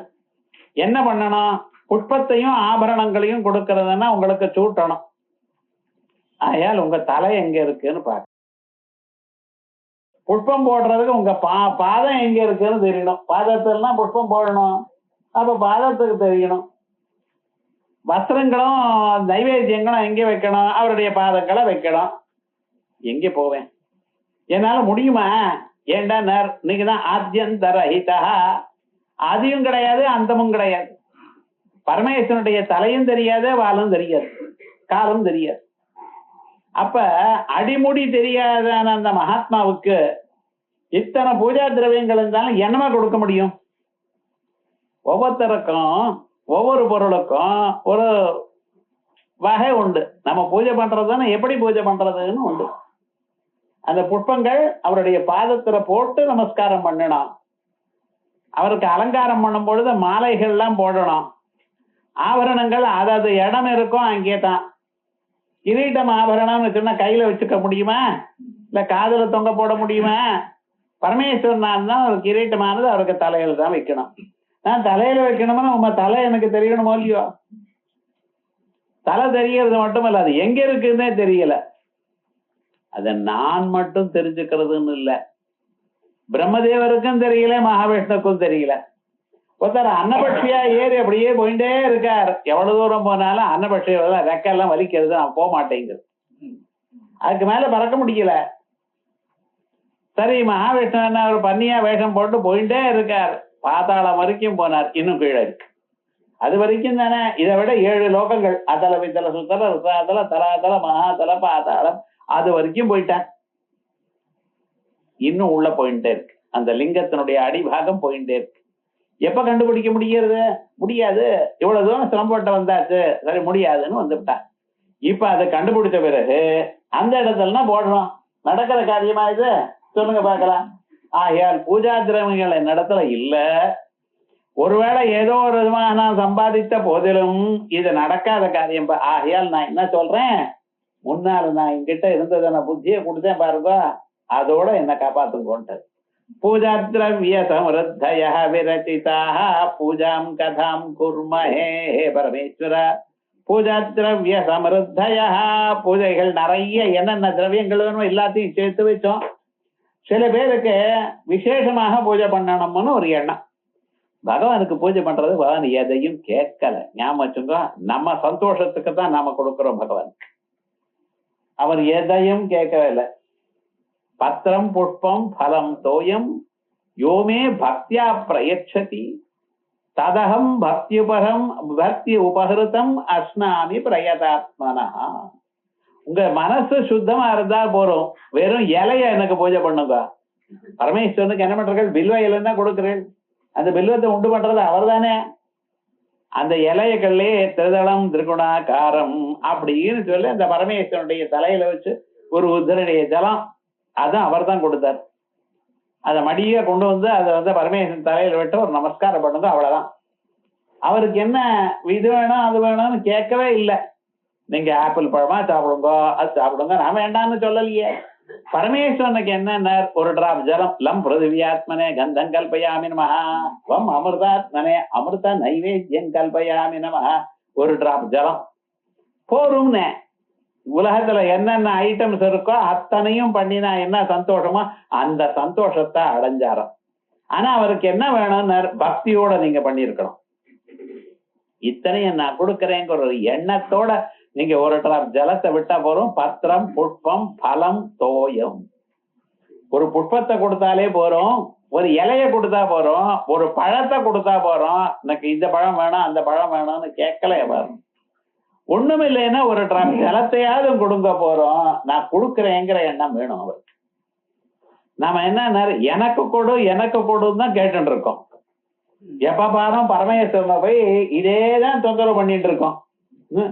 என்ன பண்ணணும், புஷ்பத்தையும் ஆபரணங்களையும் கொடுக்கறதுன்னா உங்களுக்கு சூட்டணும். ஆயால் உங்க தலை எங்க இருக்குன்னு பாக்க, புஷ்பம் போடுறதுக்கு உங்க பாதம் எங்க இருக்குன்னு தெரியணும். பாதத்திலாம் புஷ்பம் போடணும், அப்ப பாதத்துக்கு தெரியணும். வஸ்திரங்களும் நைவேத்தியங்களும் எங்க வைக்கணும், அவருடைய பாதங்களை வைக்கணும். எங்க போவேன், என்னால முடியுமா? ஏண்டா நீங்க தான் ஆத்யந்தரஹிதா, ஆதியும் கிடையாது அந்தமும் கிடையாது. பரமேஸ்வரனுடைய தலையும் தெரியாது, வாலும் தெரியாது, காலும் தெரியாது. அப்ப அடிமுடி தெரியாதான அந்த மகாத்மாவுக்கு இத்தனை பூஜா திரவியங்கள் இருந்தாலும் என்னமா கொடுக்க முடியும்? ஒவ்வொருத்தருக்கும் ஒவ்வொரு பொருளுக்கும் ஒரு வகை உண்டு. நம்ம பூஜை பண்றதுன்னு எப்படி பூஜை பண்றதுன்னு உண்டு. அந்த புஷ்பங்கள் அவருடைய பாதத்துல போட்டு நமஸ்காரம் பண்ணணும். அவருக்கு அலங்காரம் பண்ணும் பொழுது மாலைகள் எல்லாம் போடணும். ஆபரணங்கள் அதாவது இடம் இருக்கும் அங்கே தான். கிரீட்டம் ஆபரணம்னு சொன்னா கையில வச்சுக்க முடியுமா, இல்ல காதுல தொங்க போட முடியுமா? பரமேஸ்வரன் தான் ஒரு கிரீட்டமானது அவருக்கு தலையில தான் வைக்கணும். நான் தலையில வைக்கணும்னா உங்க தலை எனக்கு தெரியணுமோ இல்லையோ? தலை தெரியறது மட்டுமல்ல, அது எங்க இருக்குன்னே தெரியல. அத நான் மட்டும் தெரிஞ்சுக்கிறதுன்னு இல்ல, பிரம்மதேவருக்கும் தெரியல, மகாவிஷ்ணுக்கும் தெரியல. ஒருத்தர் அன்னபட்சியா ஏறி அப்படியே போயிட்டே இருக்கார். எவ்வளவு தூரம் போனாலும் அன்னபட்சியா ரெக்கெல்லாம் வலிக்கிறது, நான் போக மாட்டேங்குது, அதுக்கு மேல பறக்க முடியல. சரி, மகாவிஷ்ணு என்ன ஒரு பன்னியா வேஷம் போட்டு போயிட்டே இருக்கார். பாதாளம் வரைக்கும் போனார், இன்னும் கீழே இருக்கு. அது வரைக்கும் தானே. இதை விட 7 லோகங்கள், அதல வித்தல சுத்தல ருசாதல தலாதல மகாதல பாதாளம் அது வரைக்கும் போயிட்டான். இன்னும் உள்ள போயிட்டே இருக்கு. அந்த லிங்கத்தினுடைய அடிபாகம் போயிட்டே இருக்கு. எப்ப கண்டுபிடிக்க முடியாது. இவ்வளவு தூரம் சிரமப்பட்டு வந்தாச்சு, சரி முடியாதுன்னு வந்துவிட்டான். இப்ப அதை கண்டுபிடிச்ச பிறகு அந்த இடத்துல போடுறோம். நடக்கிற காரியமா இது? சொல்லுங்க பார்க்கலாம். ஆகையால் பூஜா திரவியங்கள் என் இடத்துல இல்ல. ஒருவேளை ஏதோ ஒரு விதமாக நான் சம்பாதித்த போதிலும் இது நடக்காத காரியம். ஆகையால் நான் என்ன சொல்றேன், முன்னால நான் என்கிட்ட இருந்ததை நான் புத்தியை கொடுத்தேன் பாருங்க, அதோட என்ன காப்பாத்துங்கோன்ட்டு. பூஜா திரவிய சமருத்தய விரச்சிதாக பூஜாம் கதாம் குர்மஹே. ஹே பரமேஸ்வர, பூஜா திரவிய சமருத்தய, பூஜைகள் நிறைய என்னென்ன திரவியங்கள் வேணும் எல்லாத்தையும் சேர்த்து வச்சோம். சில பேருக்கு விசேஷமாக பூஜை பண்ணணும்னு ஒரு எண்ணம். பகவானுக்கு பூஜை பண்றது பகவான் எதையும் கேட்கல. ஞாபகம் வச்சுங்க, நம்ம சந்தோஷத்துக்கு தான் நாம கொடுக்கிறோம் பகவானுக்கு. அவர் எதையும் கேட்கவே இல்லை. பத்திரம் புஷ்பம் பலம் தோயம் யோமே பக்தியா பிரயச்சதி ததகம் பக்தி உபகிருதம் அஸ்னாமி பிரயதாத்மனா. உங்க மனசு சுத்தமா இருந்தா போறோம். வெறும் இலைய எனக்கு பூஜை பண்ணுங்க. பரமேஸ்வரனுக்கு என்ன பண்றீர்கள்? பில்வ இலைன்னா கொடுக்குறேன். அந்த பில்வத்தை உண்டு பண்றது அவர் தானே. அந்த இலையக்கல்லே திருதளம் திரிகுணாகாரம் அப்படின்னு சொல்லி அந்த பரமேஸ்வரனுடைய தலையில வச்சு ஒரு உத்தரடைய ஜலம், அதான் அவர் தான் கொடுத்தார். அதை மடிய கொண்டு வந்து அதை வந்து பரமேஸ்வரன் தலையில விட்டு ஒரு நமஸ்காரம் பண்ணுங்க, அவ்வளவுதான். அவருக்கு என்ன இது வேணும் அது வேணும்னு கேட்கவே இல்லை. நீங்க ஆப்பிள் பழமா சாப்பிடுங்க, அது சாப்பிடுங்க, நான் வேண்டாம்னு சொல்லலையே. பரமேஸ்வரனுக்கு என்ன, ஒரு டிராப் ஜலம், லம் பிருதிவியாத்மனே கந்தம் கல்பயாமி நமஹ, வம் அமிர்தாத்மனே அமிர்த நைவேத்யம் கல்பயாமி நமஹ, ஒரு டிராப் ஜலம் போரும்னே. உலகத்துல என்னென்ன ஐட்டம்ஸ் இருக்கோ அத்தனையும் பண்ணினா என்ன சந்தோஷமோ அந்த சந்தோஷத்தை அடைஞ்சாரம். ஆனா அவருக்கு என்ன வேணும்னு பக்தியோட நீங்க பண்ணிருக்கணும். இத்தனையும் நான் கொடுக்கறேங்கிற ஒரு எண்ணத்தோட நீங்க ஒரு டிராப் ஜலத்தை விட்டா போறோம். பத்திரம் புஷ்பம் பலம் தோயம். ஒரு புஷ்பத்தை கொடுத்தாலே போறோம், ஒரு இலைய கொடுத்தா போறோம், ஒரு பழத்தை கொடுத்தா போறோம். எனக்கு இந்த பழம் வேணும் அந்த பழம் வேணும்னு கேட்கல. வரும் ஒண்ணும் இல்லைன்னா ஒரு டிராப் ஜலத்தையாவது கொடுங்க போறோம். நான் கொடுக்குறேங்கிற எண்ணம் வேணும் அவருக்கு. நாம என்ன எனக்கு கொடுன்னு தான் கேட்டு இருக்கோம். எப்ப பாரும் பரமேஸ்வரனை போய் இதேதான் தொந்தரவு பண்ணிட்டு இருக்கோம்.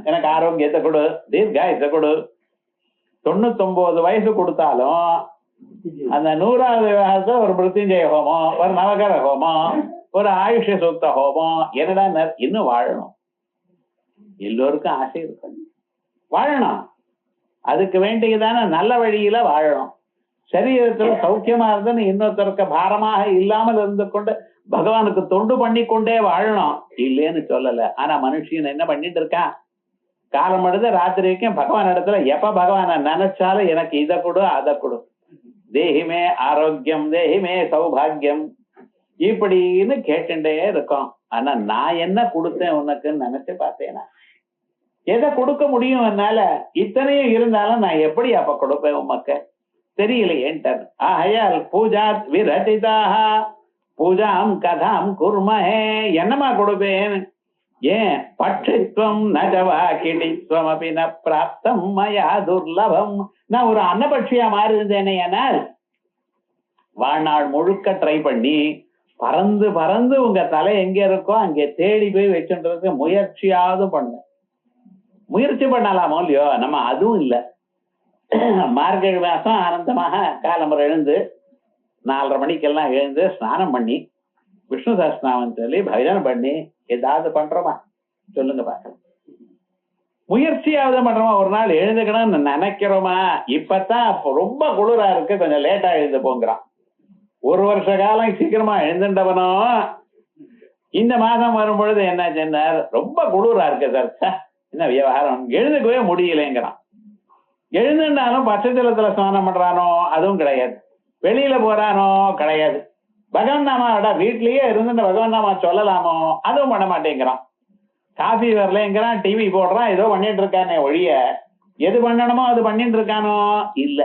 எனக்கு ஆரோக்கியத்தை கொடு, தீர்காயத்தை கொடு. 99 வயசு கொடுத்தாலும் அந்த 100வது வயசு ஒரு மிருத்யுஞ்சய ஹோமம், ஒரு நவகர ஹோமம், ஒரு ஆயுஷ சூக்த ஹோமம். என்னடா இன்னும் வாழணும். எல்லோருக்கும் ஆசை இருக்கு, வாழணும். அதுக்கு வேண்டியதான நல்ல வழியில வாழணும். சரீரத்துல சௌக்கியமா இருந்துன்னு இன்னொருத்தருக்கு பாரமாக இல்லாமல் இருந்து கொண்டு பகவானுக்கு தொண்டு பண்ணி கொண்டே வாழணும், இல்லேன்னு சொல்லல. ஆனா மனுஷன் என்ன பண்ணிட்டு இருக்கான், காலம் எடுத்து ராத்திரி வரைக்கும் பகவான் இடத்துல எப்ப பகவான நினைச்சாலும் எனக்கு இதை கொடு அதை கொடு, தேகிமே ஆரோக்கியம் தேகிமே சௌபாகியம் இப்படின்னு கேட்டுட்டே இருக்கோம். ஆனா நான் என்ன கொடுத்தேன் உனக்குன்னு நினைச்சு பார்த்தேனா, எதை கொடுக்க முடியும் என்னால? இத்தனையும் இருந்தாலும் நான் எப்படி அப்ப கொடுப்பேன் உமக்கு தெரியலையேன்ட்டார். ஆகையால் பூஜா விரதிதாக பூஜாம் கதாம் குர்மஹே. என்னமா கொடுப்பேன்? ஏன் பட்சித்வம் நஜவா கிடித்வம் அப்படி ந பிராப்தம் மயா துர்லபம். நான் ஒரு அன்னபட்சியா மாறி இருந்தேனே, ஏனால் வாழ்நாள் முழுக்க ட்ரை பண்ணி பறந்து பறந்து உங்க தலை எங்க இருக்கோ அங்கே தேடி போய் வச்சுன்றதுக்கு முயற்சியாவது பண்ண. முயற்சி பண்ணலாமோ இல்லையோ, நம்ம அதுவும் இல்லை. மார்கழி மாசம் ஆனந்தமாக காலம்பரம் எழுந்து 4:30 மணிக்கெல்லாம் எழுந்து ஸ்நானம் பண்ணி விஷ்ணு சஹஸ்ரநாமம் சொல்லி பஜனை பண்ணி ஏதாவது பண்றோமா சொல்லுங்க பாக்கலாம். முயற்சியாவது பண்றோமா? ஒரு நாள் எழுந்துக்கணும்னு நினைக்கிறோமா? இப்பதான் ரொம்ப குளிரா இருக்கு, கொஞ்சம் லேட்டா எழுந்து போங்கிறான். ஒரு வருஷ காலம் சீக்கிரமா எழுந்துட்டவனோ இந்த மாதம் வரும் பொழுது என்ன சொன்னார், ரொம்ப குளிரா இருக்கு சார், என்ன விவகாரம், எழுந்துக்கவே முடியலைங்கிறான். எழுந்துட்டாலும் பச்சை ஜலத்துல ஸ்நானம் பண்றானோ அதுவும் கிடையாது, வெளியில போறானோ கிடையாது. பகவான் நாமாடா வீட்லயே இருந்து பகவான் நாமா சொல்லலாமோ அதுவும் பண்ண மாட்டேங்கிறான். காஃபி வரலங்கிறான், டிவி போடுறான், ஏதோ பண்ணிட்டு இருக்கானே ஒழிய எது பண்ணணுமோ அது பண்ணிட்டு இருக்கானோ இல்ல.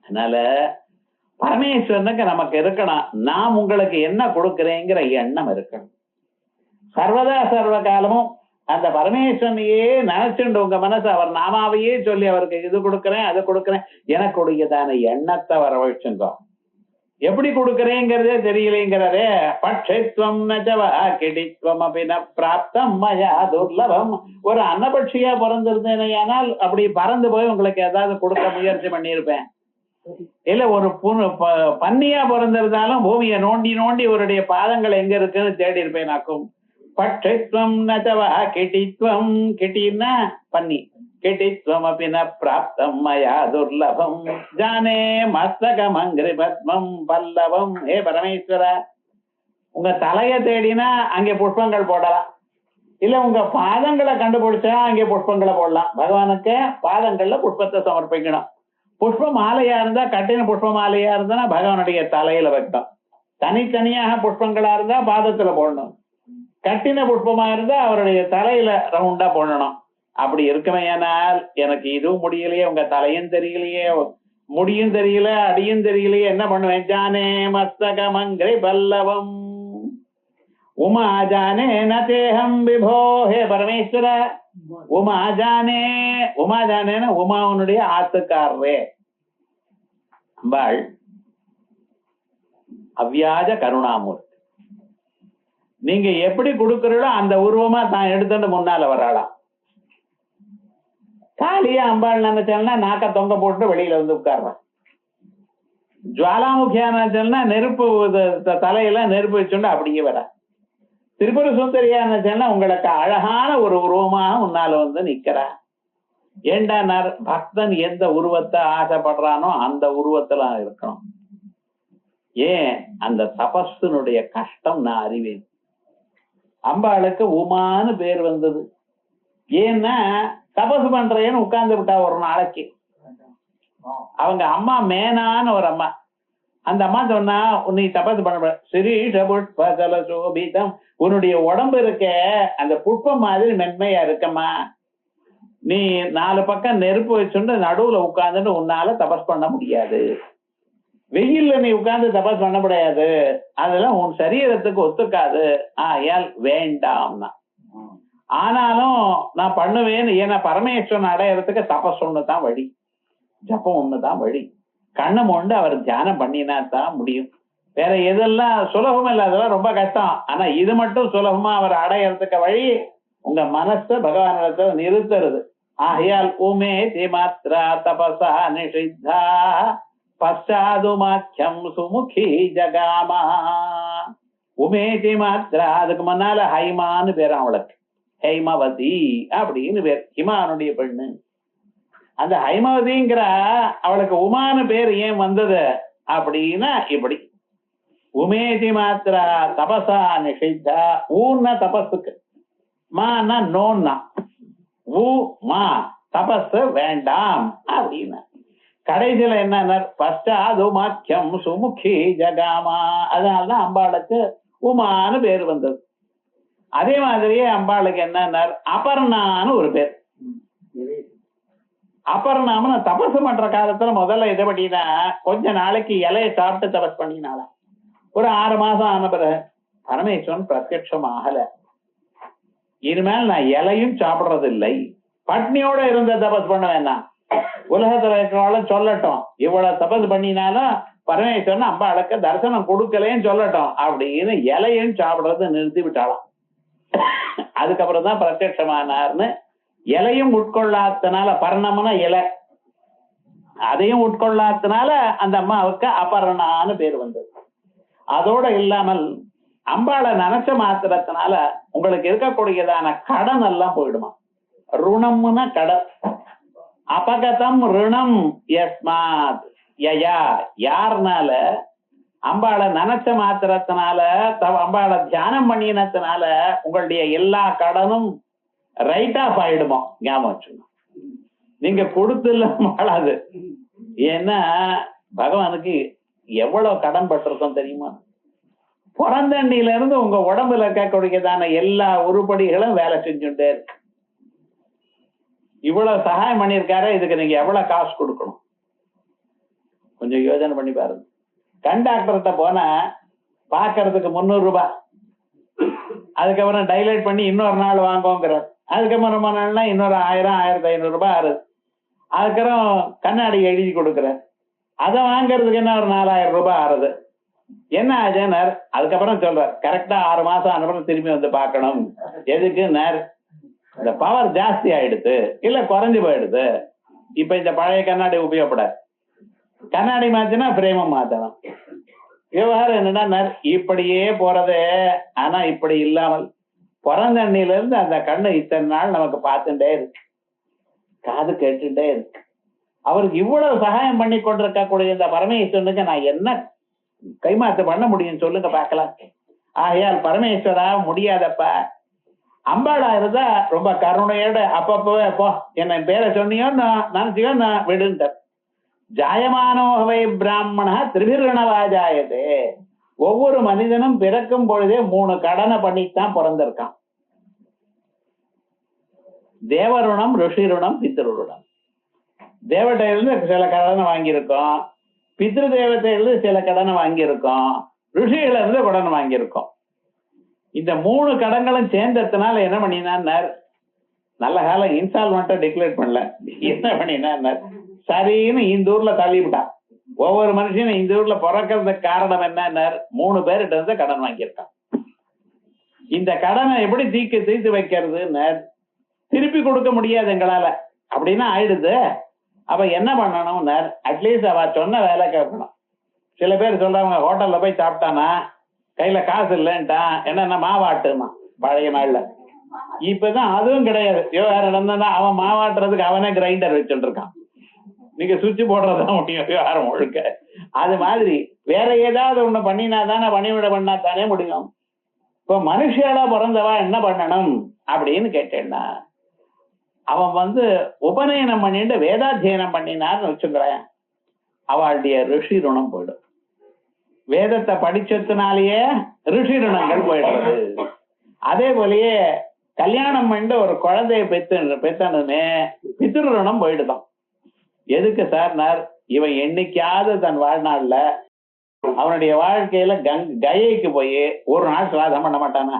அதனால பரமேஸ்வரனுக்கு நமக்கு இருக்கணும், நாம் உங்களுக்கு என்ன கொடுக்கிறேங்கிற எண்ணம் இருக்கணும். சர்வதா சர்வ காலமும் அந்த பரமேஸ்வரனையே நினைச்சுண்டு உங்க மனசு அவர் நாமாவையே சொல்லி அவருக்கு இது கொடுக்கறேன் அது கொடுக்கறேன் எனக்குடையதான எண்ணத்தை வரவழைச்சுங்க. எப்படி கொடுக்கறேங்கிறதே தெரியலேங்கிறதே. பட்சத்துவம் நஜவா கிடித்வம் அபின பிராப்தம் மயா துர்லபம். ஒரு அன்னபட்சியா பிறந்திருந்தேனையானால் அப்படி பறந்து போய் உங்களுக்கு ஏதாவது கொடுக்க முயற்சி பண்ணியிருப்பேன். இல்ல ஒரு பன்னியா பிறந்திருந்தாலும் பூமியை நோண்டி நோண்டி அவருடைய பாதங்கள் எங்க இருக்குன்னு தேடி இருப்பேன். நாக்கும் பட்சத்துவம் நஜவா கிட்டித்வம், கிட்டின்னா பன்னி, கிட்டித்வம் அபின பிராப்தம் மயா துர்லபம் ஜானே மஸ்தகம் அங்கிரி பத்மம் பல்லவம். ஏ பரமேஸ்வரா, உங்க தலைய தேடினா அங்கே புஷ்பங்கள் போடலாம், இல்ல உங்க பாதங்களை கண்டுபிடிச்சா அங்கே புஷ்பங்களை போடலாம். பகவானுக்கு பாதங்கள்ல புஷ்பத்தை சமர்ப்பிக்கணும். புஷ்ப மாலையா இருந்தா, கட்டின புஷ்ப மாலையா இருந்தா பகவானுடைய தலையில வைக்கணும். தனித்தனியாக புஷ்பங்களா இருந்தா பாதத்துல போடணும். கட்டின புஷ்பமா இருந்தா அவருடைய தலையில ரவுண்டா போடணும். அப்படி இருக்குமையானால் எனக்கு இதுவும் முடியலையே, உங்க தலையும் தெரியலையே, முடியும் தெரியல, அடியும் தெரியலையே, என்ன பண்ணுவேன்? ஜானே மஸ்தகமங்கிரி பல்லவம் உமா ஜானே நதேஹம் விபோ. ஹே பரமேஸ்வர, உமா ஜானே, உமா ஜானேன்னு உமாவனுடைய ஆத்துக்காரரே. அம்பாள் அவ்வியாஜ கருணாமூர்த்தி. நீங்க எப்படி கொடுக்கறீங்களோ அந்த உருவமா தான் எடுத்துட்டு முன்னால வராளாம். காலியா அம்பாள் நினைச்சா நாக்க தொங்க போட்டு வெளியில வந்து உட்கார்றான். ஜுவாலாமுகியா நினைச்சா நெருப்பு தலையில நெருப்பு வச்சுட்டு அப்படியே வர. திரிபுர சுந்தரியா நினைச்சா உங்களுக்கு அழகான ஒரு உருவமாக முன்னால வந்து நிக்கிறா. ஏண்டா பக்தன் எந்த உருவத்தை ஆசைப்படுறானோ அந்த உருவத்துல இருக்கணும். ஏன்? அந்த தபஸினுடைய கஷ்டம் நான் அறிவேன். அம்பாளுக்கு உமான்னு பேர் வந்தது. ஏன்னா தபசு பண்றேன்னு உட்கார்ந்து விட்டா ஒரு நாளைக்கு. அவங்க அம்மா மேனான்னு ஒரு அம்மா. அந்த அம்மா சொன்னா, நீ தபசு பண்ண சிரீஷ புஷ்ப சோபிதம், உன்னுடைய உடம்பு இருக்க அந்த புஷ்பம் மாதிரி மென்மையா இருக்கம்மா. நீ 4 பக்கம் நெருப்பு வச்சுட்டு நடுவுல உட்கார்ந்துட்டு உன்னால தபஸ் பண்ண முடியாது. வெயில்ல நீ உட்கார்ந்து தபஸ் பண்ண முடியாது, அதெல்லாம் உன் சரீரத்துக்கு ஒத்துக்காது. ஏன் வேண்டாம்னா. ஆனாலும் நான் பண்ணுவேன். ஏன்னா பரமேஸ்வரன் அடையறதுக்கு தபஸ் ஒண்ணுதான் வழி, ஜப்பம் ஒண்ணுதான் வழி. கண்ணை மூண்டு அவர் தியானம் பண்ணினா தான் முடியும். வேற எதெல்லாம் சுலபம் இல்லை, அதெல்லாம் ரொம்ப கஷ்டம். ஆனா இது மட்டும் சுலபமா அவர் அடையறதுக்கு வழி உங்க மனச பகவானிடத்துல நிறுத்துறது. ஆகையால் உமே திமாத்ரா தபசா நிஷித்தா பச்சாது மாக்கியம் சுமுகி ஜகாமா. உமேதி மாத்ரா, அதுக்கு முன்னால ஹைமான்னு பேர் அவளுக்கு. ஹைமவதி அப்படின்னு பேர், ஹிமானுடைய பெண்ணு. அந்த ஹைமவதிங்கிற அவளுக்கு உமானு பேர் ஏன் வந்தது அப்படின்னா இப்படி. உமேதி மாத்ரா தபசா நிஷித்தா. ஊன்னா தபஸுக்கு, மானா நோன்னா. ஊ மா தபஸ் வேண்டாம் அப்படின்னா. கடைசியில என்ன? பச்சாது மாக்கியம் சுமுகி ஜகாமா. அதனாலதான் அம்பாளுக்கு உமான்னு பேர் வந்தது. அதே மாதிரியே அம்பாளுக்கு என்ன? அபர்ணான்னு ஒரு பேர். அபர்ணாமன்னு தபசு பண்ற காலத்துல முதல்ல இதை பண்ணினா கொஞ்ச நாளைக்கு இலையை சாப்பிட்டு தபஸ் பண்ணினாலாம். ஒரு 6 மாசம் ஆன பிறகு பரமேஸ்வரன் பிரத்யட்சம் ஆகல. இனிமேல் நான் இலையும் சாப்பிடுறது இல்லை, பட்னியோட இருந்த தபஸ் பண்ண வேண்டாம், உலகத்துல இருக்கிறவள சொல்லட்டும், இவ்வளவு தபஸ் பண்ணினாலும் பரமேஸ்வரன் அம்பாளுக்கு தரிசனம் கொடுக்கலன்னு சொல்லட்டும் அப்படின்னு இலையும் சாப்பிடுறது நிறுத்தி விட்டாளாம். அதுக்கப்புறம் தான் பிரத்யட்சமானார்னு. இலையும் உட்கொள்ளாதனால, பர்ணம்னா இலை, அதையும் உட்கொள்ளாதனால அந்த அம்மாவுக்கு அபர்ணான்னு பேர் வந்தது. அதோட இல்லாமல் அம்பாளை நினைச்ச மாத்திரத்தினால உங்களுக்கு இருக்கக்கூடியதான கடன் எல்லாம் போயிடுமா. ருணம்னா கடன். அபகதம் ருணம் யஸ்மாத் யயா. யாருனால அம்பாளை நினைச்ச மாத்திரத்தினால, அம்பாளை தியானம் பண்ணினத்தினால உங்களுடைய எல்லா கடனும் ரைட் ஆஃப் ஆயிடுமோ. ஞாபகம் வச்சுக்கணும். நீங்க கொடுத்துல மாளாது. ஏன்னா பகவானுக்கு எவ்வளவு கடன் பட்டிருக்கோம் தெரியுமா? பிறந்தண்ணில இருந்து உங்க உடம்புல இருக்கக்கூடியதான எல்லா உருப்படிகளும் வேலை செஞ்சுட்டே இருக்கு. இவ்வளவு சகாயம் பண்ணியிருக்காரு, இதுக்கு நீங்க எவ்வளவு காசு கொடுக்கணும் கொஞ்சம் யோசனை பண்ணி பாருங்க. கண் டாக்டர்கிட்ட போனா பாக்குறதுக்கு 300 ரூபாய், அதுக்கப்புறம் டைலைட் பண்ணி இன்னொரு நாள் வாங்குவோங்கிறார். அதுக்கப்புறம் ரொம்ப நாள்னா இன்னொரு 1000 1500 ரூபாய் ஆறுது. அதுக்கப்புறம் கண்ணாடி எழுதி கொடுக்குறேன், அதை வாங்கறதுக்கு என்ன ஒரு 4000 ரூபாய் ஆறுது. என்ன ஆச்சுன்னார், அதுக்கப்புறம் சொல்றார் கரெக்டா 6 மாசம் அனுப்புறம் திரும்பி வந்து பார்க்கணும். எதுக்குன்னார், இந்த பவர் ஜாஸ்தி ஆயிடுது இல்ல குறைஞ்சு போயிடுது, இப்ப இந்த பழைய கண்ணாடி உபயோகப்படாது, கண்ணாடி மாத்தினா பிரேமம் மாத்தணும். விவகாரம் என்னன்னா இப்படியே போறதே. ஆனா இப்படி இல்லாமல் பிறந்த அண்ணில இருந்து அந்த கண்ணு இத்தனை நாள் நமக்கு பார்த்துட்டே இருக்கு, காது கேட்டுட்டே இருக்கு. அவருக்கு இவ்வளவு சகாயம் பண்ணி கொண்டிருக்கக்கூடிய இந்த பரமேஸ்வரனுக்கு நான் என்ன கைமாத்து பண்ண முடியும் சொல்லுங்க பார்க்கலாம். ஆகையால் பரமேஸ்வரா முடியாதப்பா, அம்பாளா இருந்தா ரொம்ப கருணையோட அப்பப்பவே போ என்ன பேரை சொன்னியோ நினைச்சியோ நான் விடுன்ட்ட. ஜாயமானோகவை பிராமண திரிபிரணவாஜாயதே. ஒவ்வொரு மனிதனும் பிறக்கும் பொழுதே 3 கடனை பண்ணித்தான் பிறந்திருக்கான். தேவருணம், ருஷிருணம், பித்ருணம். தேவட்டையிலிருந்து சில கடனை வாங்கியிருக்கோம், பித்ரு தேவத்தையிலிருந்து சில கடனை வாங்கியிருக்கோம், ருஷிகள இருந்து கடன் வாங்கியிருக்கோம். இந்த 3 கடன்களும் சேர்ந்ததுனால என்ன பண்ணினார், நல்ல காலம் இன்ஸ்டால்மெண்ட்டை டிக்ளேர் பண்ணல. என்ன பண்ணினார், சரின்னு இந்த ஊர்ல தள்ளிவிட்டான். ஒவ்வொரு மனுஷனும் இந்த ஊர்ல பிறக்கிறதுக்கு காரணம் என்ன, 3 பேர்கிட்ட இருந்து கடன் வாங்கியிருக்கான். இந்த கடனை எப்படி தீர்த்து வைக்கிறதுன்னு திருப்பி கொடுக்க முடியாது எங்களால அப்படின்னா ஆயிடுது. அப்ப என்ன பண்ணணும், அட்லீஸ்ட் அவ சொன்ன வேலை கேட்கணும். சில பேர் சொல்றாங்க ஹோட்டல்ல போய் சாப்பிட்டானா கையில காசு இல்லைன்ட்டான், என்னன்னா மாவாட்டுமா பழைய நாள்ல. இப்பதான் அதுவும் கிடையாது. விவகாரம் நடந்தா அவன் மாவாட்டுறதுக்கு அவனே கிரைண்டர் வச்சுட்டு இருக்கான், நீங்க சுவிட்ச் போடுறதுதான் முடியும் விவகாரம் ஒழுக்க. அது மாதிரி வேற ஏதாவது ஒண்ணு பண்ணினா தானே, பணிவிட பண்ணா தானே முடியும். இப்ப மனுஷியாலா பிறந்தவா என்ன பண்ணணும் அப்படின்னு கேட்டேன்னா, அவன் உபநயனம் பண்ணிட்டு வேதாத்தியனம் பண்ணினான்னு வச்சுக்கிறேன், அவளுடைய ரிஷி ருணம் போயிடும். வேதத்தை படிச்சதுனாலேயே ரிஷி ருணங்கள் போயிடுறது. அதே போலயே கல்யாணம் பண்ணிட்டு ஒரு குழந்தைய பெத்தனுமே பித்ரு ருணம் போயிடுதான். எதுக்கு சார், இவன் என்னைக்காவது தன் வாழ்நாள்ல அவனுடைய வாழ்க்கையில கயைக்கு போய் ஒரு நாள் சிராதம் பண்ண மாட்டானா?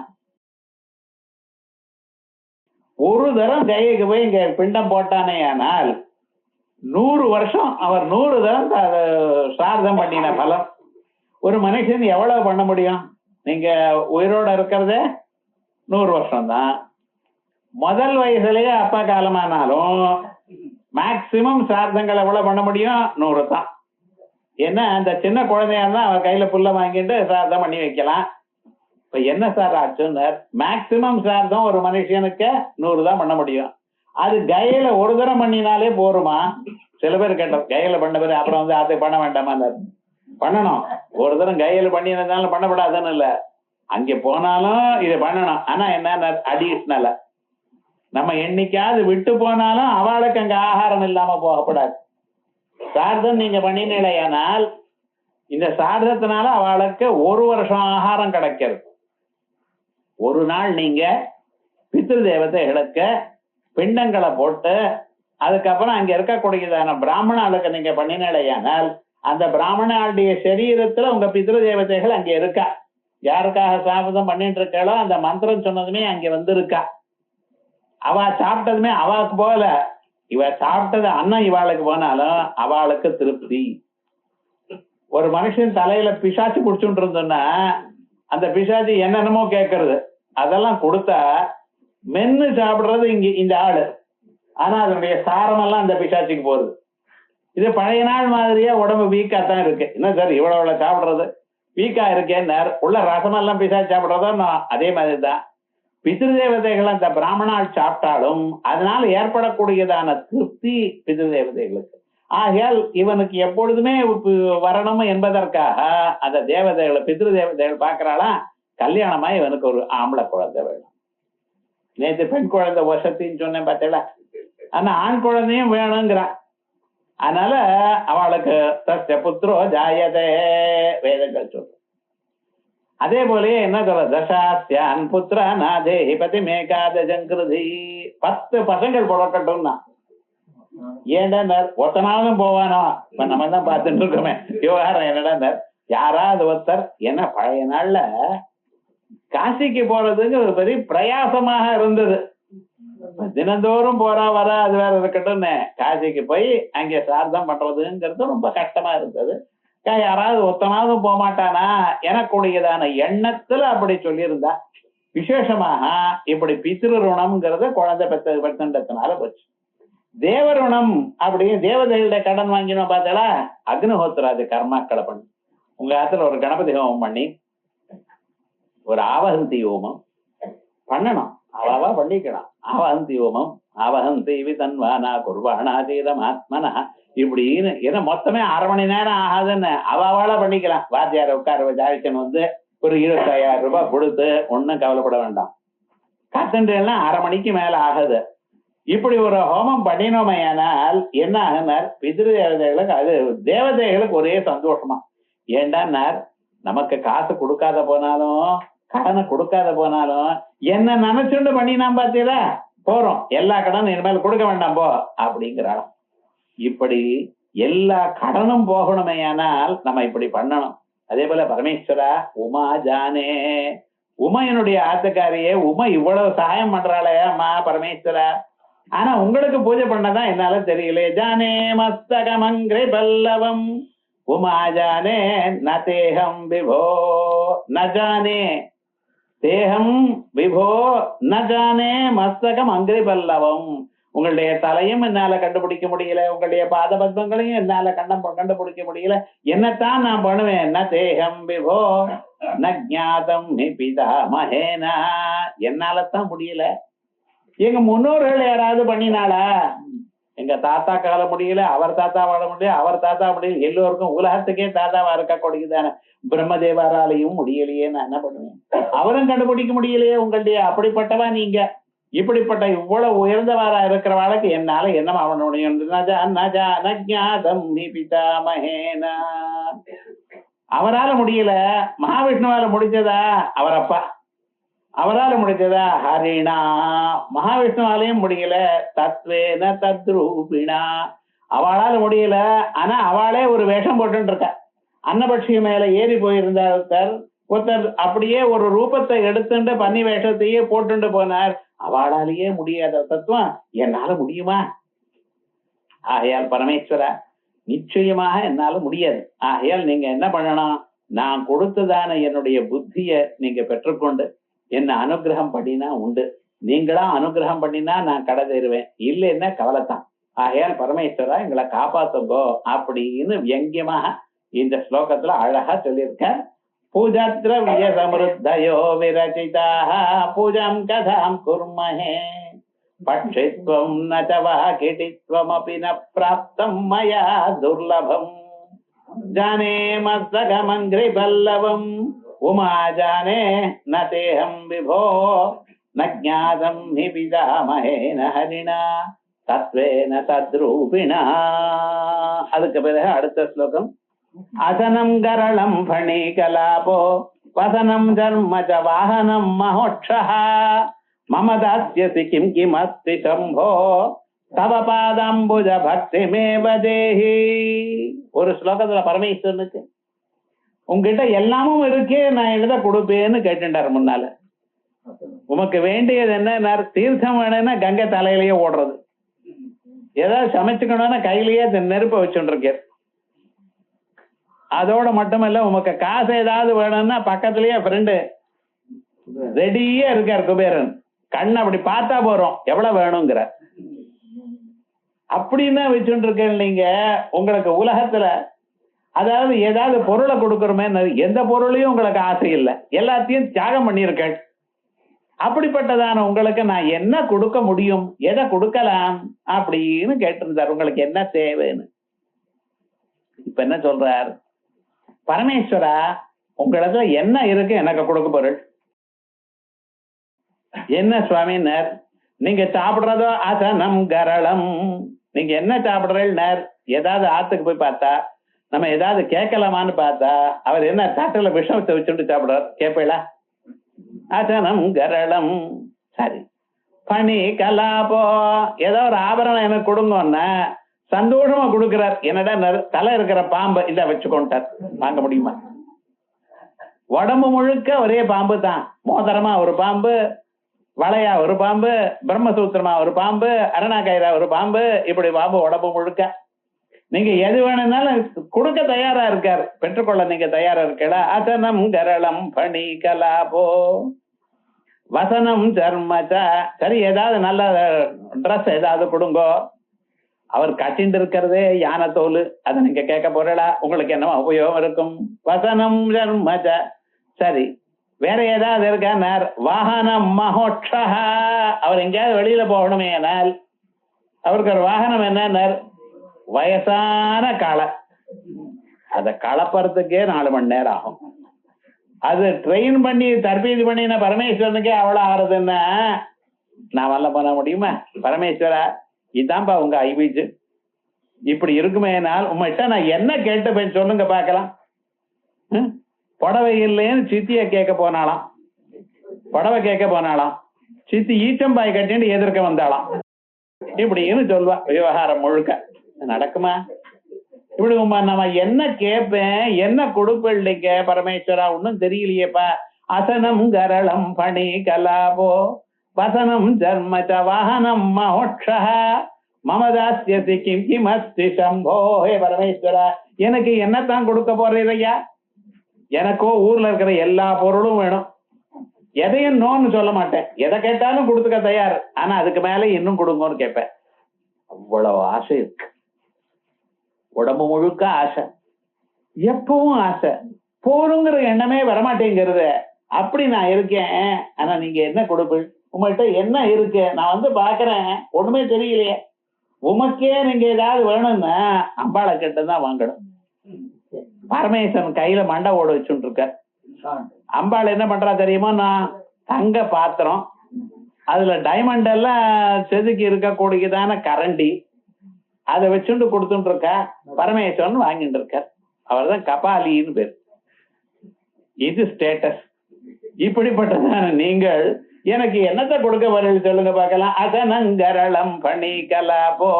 ஒரு தரம் கயைக்கு போய் இங்க பிண்டம் போட்டானே ஆனால் 100 வருஷம் அவர் 100 தரம் சிராதம் பண்ணின பலம். ஒரு மனுஷன் எவ்வளவு பண்ண முடியும்? நீங்க உயிரோட இருக்கிறதே 100 வருஷம் தான். முதல் வயசுலயே அப்பா காலமானாலும் மேக்சிமம் சிராதங்கள் எவ்வளவு பண்ண முடியும்? 100 தான். என்ன அந்த சின்ன குழந்தையா இருந்தா அவன் கையில புல்ல வாங்கிட்டு சிராதம் பண்ணி வைக்கலாம். இப்ப என்ன சார் ஆச்சுன்னு, மேக்சிமம் சிராதம் ஒரு மனுஷனுக்கு 100 தான் பண்ண முடியும். அது கயையில ஒரு தரம் பண்ணினாலே போருமா? சில பேர் கேட்டோம் கயையில பண்ண பேர் அப்புறம் அது பண்ண வேண்டாமா? பண்ணணும். ஒரு தரம் கயையில பண்ணினாலும் பண்ணப்படாதுன்னு இல்ல, அங்க போனாலும் இது பண்ணணும். ஆனா என்ன அடிஷனல நம்ம என்னைக்காவது விட்டு போனாலும் அவளுக்கு அங்க ஆகாரம் இல்லாம போகக்கூடாது. சார்தம் நீங்க பண்ணினீங்களேயானால் இந்த சார்தத்தினால அவளுக்கு 1 வருஷம் ஆகாரம் கிடைக்கிறது. ஒரு நாள் நீங்க பித்ரு தேவதைகளுக்கு பிண்டங்களை போட்டு அதுக்கப்புறம் அங்க இருக்கக்கூடியதான பிராமணாளுக்கு நீங்க பண்ணினீங்களேயானால் அந்த பிராமணாளுடைய சரீரத்துல உங்க பித்ரு தேவதைகள் அங்க இருக்கா. யாருக்காக சாபதம் பண்ணிட்டு இருக்காளோ அந்த மந்திரம் சொன்னதுமே அங்க இருக்கா. அவ சாப்பிட்டதுமே அவாக்கு போல, இவ சாப்பிட்டது அண்ணன் இவாளுக்கு போனாலும் அவளுக்கு திருப்தி. ஒரு மனுஷன் தலையில பிசாச்சு குடிச்சுட்டு இருந்தோம்னா அந்த பிசாச்சு என்னென்னமோ கேட்கறது, அதெல்லாம் கொடுத்தா மென்னு சாப்பிடுறது இங்க இந்த ஆளு. ஆனா அதனுடைய சாரம் எல்லாம் அந்த பிசாச்சுக்கு போகுது. இது பழைய நாள் மாதிரியே உடம்பு வீக்கா தான் இருக்கு. என்ன சார் இவ்வளவு சாப்பிடுறது வீக்கா இருக்கேன்னு உள்ள ரசமெல்லாம் பிசாச்சு சாப்பிடுறதோ அதே மாதிரிதான். பித்ருதேவதைகள் அந்த பிராமணால் சாப்பிட்டாலும் அதனால ஏற்படக்கூடியதான திருப்தி பித்ருதேவதைகளுக்கு. ஆகையால் இவனுக்கு எப்பொழுதுமே வரணும் என்பதற்காக அந்த தேவதைகளை பித்ரு தேவதைகள் பார்க்கிறாளா, கல்யாணமா இவனுக்கு ஒரு ஆம்பளை குழந்தை வேணும். நேற்று பெண் குழந்தை வசத்தின்னு சொன்னேன் பார்த்தல, ஆனா ஆண் குழந்தையும் வேணுங்கிறான். அதனால அவளுக்கு தஸ்ய புத்திரோ ஜாயதே வேதங்கள் சொல்ற. அதே போலயே என்ன சொல்ற, தசாஸ்யான் புத்திர நாதே பதி மேகாத ஜங்கிருதி, 10 பசங்கள் பிறக்கட்டும்னா. ஏன்டா ஒத்தனாலும் போவானோ? இப்ப நம்ம தான் பார்த்துட்டு இருக்கோமே விவகாரம். என்னடா யாராவது ஒருத்தர், என்ன பழைய நாள்ல காசிக்கு போறதுங்க ஒரு பெரிய பிரயாசமாக இருந்தது. தினந்தோறும் போறா வர அது வேற இருக்கட்டும்னு காசிக்கு போய் அங்கே சார்த்தம் பண்றதுங்கிறது ரொம்ப கஷ்டமா இருந்தது. யாராவது ஒத்தனாவது போக மாட்டானா எனக்குடையதான எண்ணத்துல அப்படி சொல்லியிருந்தா. விசேஷமாக இப்படி பித்ரு ருணம்ங்கிறத குழந்தை பெற்றதுனால போச்சு. தேவருணம் அப்படி தேவதைகள கடன் வாங்கினோம் பார்த்தாலா, அக்னிஹோத்திராது கர்மாக்களை பண்ணி உங்க இடத்துல ஒரு கணபதி ஹோமம் பண்ணி ஒரு ஆவகந்தி ஹோமம் பண்ணணும். அவாவா பண்ணிக்கலாம். ஆவகந்தி ஹோமம் ஆவகந்தி விதன்வானா குர்வானா தீரம் ஆத்மனா இப்படின்னு ஏன்னா மொத்தமே 1/2 மணி நேரம் ஆகாதுன்னு அவாவால பண்ணிக்கலாம். வாத்தியார உட்கார வச்சு வந்து ஒரு 25,000 ரூபாய் கொடுத்து ஒன்னும் கவலைப்பட வேண்டாம். காத்தன்றியெல்லாம் 1/2 மணிக்கு மேல ஆகுது. இப்படி ஒரு ஹோமம் பண்ணினோமையானால் என்ன ஆகுனார், பிதிரு தேவதைகளுக்கு அது தேவதைகளுக்கு ஒரே சந்தோஷமா. ஏண்டான்னார், நமக்கு காசு கொடுக்காத போனாலும் கடனை கொடுக்காத போனாலும் என்ன நினைச்சுண்டு பண்ணினான் பாத்தீங்களா, போறோம் எல்லா கடனும் இனிமேல் கொடுக்க வேண்டாம் போ அப்படிங்கிறாள். இப்படி எல்லா கடனும் போகணுமையானால் நம்ம இப்படி பண்ணணும். அதே போல பரமேஸ்வரா உமா ஜானே, உமையனுடைய ஆத்துக்காரியே உமை இவ்வளவு சகாயம் பண்றாளே அம்மா பரமேஸ்வரா, ஆனா உங்களுக்கு பூஜை பண்ணதான் என்னால தெரியல. ஜானே மஸ்தகமங்கிரி பல்லவம் உமா ஜானே ந தேகம் விபோ ந ஜானே தேகம் விபோ ந ஜானே மஸ்தகம் அங்கிரி பல்லவம். உங்களுடைய தலையும் என்னால கண்டுபிடிக்க முடியல, உங்களுடைய பாத பத்மங்களையும் என்னால கண்டுபிடிக்க முடியல. என்னத்தான் நான் பண்ணுவேன். ந தேகம் விபோ ந ஜாதம் பிதா மகேனா, என்னாலத்தான் முடியல. எங்க முன்னோர்கள் யாராவது பண்ணினாளா? எங்க தாத்தா கால முடியல, அவர் தாத்தா வாழ முடியல, அவர் தாத்தா முடியல, எல்லோருக்கும் உலகத்துக்கே தாத்தாவா இருக்க கொடுக்குதான பிரம்மதேவராலையும் முடியலையே. நான் என்ன பண்ணுவேன்? அவரும் கண்டுபிடிக்க முடியலையே உங்களுடைய. அப்படிப்பட்டவா நீங்க. இப்படிப்பட்ட இவ்வளவு உயர்ந்தவாரா இருக்கிறவாளுக்கு என்னால என்னமா அவனுடைய அவரால முடியல. மகாவிஷ்ணுவால முடிஞ்சதா? அவரப்பா அவரால முடிஞ்சதா? ஹரிணா. மகாவிஷ்ணுவாலையும் முடியல. தத்வேன தத்ரூபிணா, அவளால முடியல. ஆனா அவளே ஒரு வேஷம் போட்டு இருக்கா. அன்னபட்சி மேல ஏறி போயிருந்தார் ஒருத்தர் அப்படியே ஒரு ரூபத்தை எடுத்துட்டு பன்னி வேஷத்தையே போட்டுட்டு போனார். அவளாலேயே முடியாத தத்துவம் என்னால முடியுமா? ஆகையால் பரமேஸ்வரா நிச்சயமாக என்னால முடியாது. ஆகையால் நீங்க என்ன பண்ணணும், நான் கொடுத்ததான என்னுடைய புத்திய நீங்க பெற்றுக்கொண்டு என்ன அனுகிரகம் பண்ணினா உண்டு. நீங்களா அனுகிரகம் பண்ணினா நான் கடை தருவேன், இல்லைன்னா கவலைத்தான். ஆகையால் பரமேஸ்வரா எங்களை காப்பாத்துங்கோ அப்படின்னு வியங்கியமாக இந்த ஸ்லோகத்துல அழகா சொல்லியிருக்க. பூஜாத்ரவ்ய சம்ருத்தயோ விரச்சிதாக பூஜாம் கதாம் குர்மஹே பட்சித்வம் ந ச வாகிடித்வமபி ந ப்ராப்தம் மயா துர்லபம். ஜானே மஸ்தகமங்கிரி பல்லவம் உமா ஜானே ந தேஹம் விபோ ந ஜாதம் ஹி பிதாமஹேன ஹரிணா தத்வேன தத்ரூபிணா. அதுக்கு பிறகு அடுத்த ஸ்லோகம். அசனம் கரளம் ஃபணி கலாபோ வசனம் தர்ம ச வாகனம் மஹோட்சஹ மம தாஸ்யசி கிம் கிமஸ்தி சம்போ தவ பாதாம்புஜ பக்திமேவ தேஹி. ஒரு ஸ்லோகத்துல பரமேஸ்வரனுக்கு உங்ககிட்ட எல்லாமும் இருக்கே, நான் என்னதான் கொடுப்பேன்னு கேட்டுட்டாரு முன்னால. உமக்கு வேண்டியது என்ன? தீர்த்தம் வேணும்னா கங்கை தலையிலேயே ஓடுறது, ஏதாவது சமைச்சுக்கணும்னா கையிலேயே நெருப்ப வச்சுருக்கேன். அதோட மட்டுமல்ல, உமக்கு காசு ஏதாவது வேணும்னா பக்கத்திலேயே ஃப்ரெண்டு ரெடியா இருக்கார் குபேரன். கண்ணை அப்படி பார்த்தா போறோம் எவ்வளவு வேணுங்கிற அப்படின்னு வச்சுட்டு இருக்கேன். நீங்க உங்களுக்கு உலகத்துல அதாவது ஏதாவது பொருளை கொடுக்கறமே, எந்த பொருளையும் உங்களுக்கு ஆசை இல்லை, எல்லாத்தையும் தியாகம் பண்ணியிருக்கேன். அப்படிப்பட்டதான உங்களுக்கு நான் என்ன கொடுக்க முடியும், எதை கொடுக்கலாம் அப்படின்னு கேட்டிருந்தார். உங்களுக்கு என்ன தேவைன்னு. இப்ப என்ன சொல்றார் பரமேஸ்வரா, உங்களிடத்துல என்ன இருக்கு எனக்கு கொடுக்க பொருள் என்ன சுவாமினர்? நீங்க சாப்பிடுறதோ அசனம் கரளம். நீங்க என்ன சாப்பிடுறீர்? ஏதாவது ஆத்துக்கு போய் பார்த்தா நம்ம ஏதாவது கேட்கலாமான்னு பார்த்தா அவர் என்ன சாட்டில விஷமத்தை வச்சுட்டு சாப்பிடுறார், கேட்பீங்களா? அசனம் கரளம். சரி, பணி கலாபோ, ஏதோ ஒரு ஆபரணம் எனக்கு கொடுங்கன்னா சந்தோஷமா கொடுக்கிறார். என்னடா தலை இருக்கிற பாம்பு இல்ல வச்சுக்கொண்டார், வாங்க முடியுமா? உடம்பு முழுக்க ஒரே பாம்பு தான், மோதிரமா ஒரு பாம்பு, வளையா ஒரு பாம்பு, பிரம்மசூத்திரமா ஒரு பாம்பு, அரணாக்கயிறா ஒரு பாம்பு, இப்படி பாம்பு உடம்பு முழுக்க. நீங்க எது வேணும்னாலும் கொடுக்க தயாரா இருக்கார், பெற்றுக்கொள்ள நீங்க தயாரா இருக்கா. அசனம் கரளம் பணி கலாபோ வசனம் சர்மச்ச. சரி, ஏதாவது நல்ல ட்ரெஸ் ஏதாவது கொடுங்கோ. அவர் கட்டிட்டு இருக்கிறதே யானை தோல், அதை நீங்க கேட்க போறா, உங்களுக்கு என்ன உபயோகம் இருக்கும்? வசனம் சர்மச்ச. சரி, வேற ஏதாவது இருக்கார்? வாகனம் மகோட்சா. அவர் எங்கேயாவது வெளியில போகணுமே ஆனால் அவருக்கு ஒரு வாகனம் என்ன? வயசான களை, அத கலப்பறதுக்கே 4 மணி நேரம் ஆகும். அது ட்ரெயின் பண்ணி தற்பீது பண்ணின பரமேஸ்வரனுக்கே அவ்வளவு ஆறுதுன்னா நான் வரல பண்ண முடியுமா? பரமேஸ்வரா, இதான்பா உங்க ஐபீஜ், இப்படி இருக்குமேனால் உங்ககிட்ட நான் என்ன கேட்டு போய் சொல்லுங்க பாக்கலாம். புடவை இல்லைன்னு சித்திய கேட்க போனாலாம், புடவை கேட்க போனாலாம், சித்தி ஈச்சம்பாய் கட்டிட்டு எதிர்க்க வந்தாலாம், இப்படின்னு சொல்வா. விவகாரம் முழுக்க நடக்குமா? இப்படி நம்ம என்ன கேட்பேன், என்ன கொடுப்பிள்ளைக்க பரமேஸ்வரா, ஒன்னும் தெரியலையேப்பா. அசனம் கரளம் பணி கலாபோ வசனம் ஜன்மச்ச வாகனம் மோட்சா மமதாஸ்யசி கிம் கிம் அஸ்தி சம்போ. ஹே பரமேஸ்வரா, எனக்கு என்னத்தான் கொடுக்க போறீரையா? எனக்கோ ஊர்ல இருக்கிற எல்லா பொருளும் வேணும், எதையும் நோன்னு சொல்ல மாட்டேன், எதை கேட்டாலும் கொடுத்துக்க தயார். ஆனா அதுக்கு மேல இன்னும் கொடுங்கன்னு கேட்பேன். அவ்வளவு ஆசை இருக்கு, உடம்பு முழுக்க ஆசை, எப்பவும் ஆசை, போருங்கிற எண்ணமே வரமாட்டேங்கிறது. அப்படி நான் இருக்கேன். ஆனா நீங்க என்ன கொடுப்பு? உங்கள்கிட்ட என்ன இருக்கு? நான் வந்து பாக்குறேன், ஒண்ணுமே தெரியலையே. உமக்கே நீங்க ஏதாவது வேணும்னா அம்பாளை கிட்டதான் வாங்கணும். பரமேஸ்வரன் கையில மண்டை ஓட வச்சுட்டு இருக்க. அம்பாள் என்ன பண்றா தெரியுமா? நான் தங்க பாத்திரம், அதுல டைமண்ட் எல்லாம் செதுக்கி இருக்கக்கூடியதான கரண்டி, அதை வச்சுட்டு கொடுத்துட்டு இருக்கா. பரமேஸ்வரன் வாங்கிட்டு இருக்க. அவர் தான் கபாலின்னு பேர். இது ஸ்டேட்டஸ். இப்படிப்பட்டதான நீங்கள் எனக்கு என்னத்தை கொடுக்க வரல சொல்லுங்க பார்க்கலாம். அசனங்கரளம் பணி கலாபோ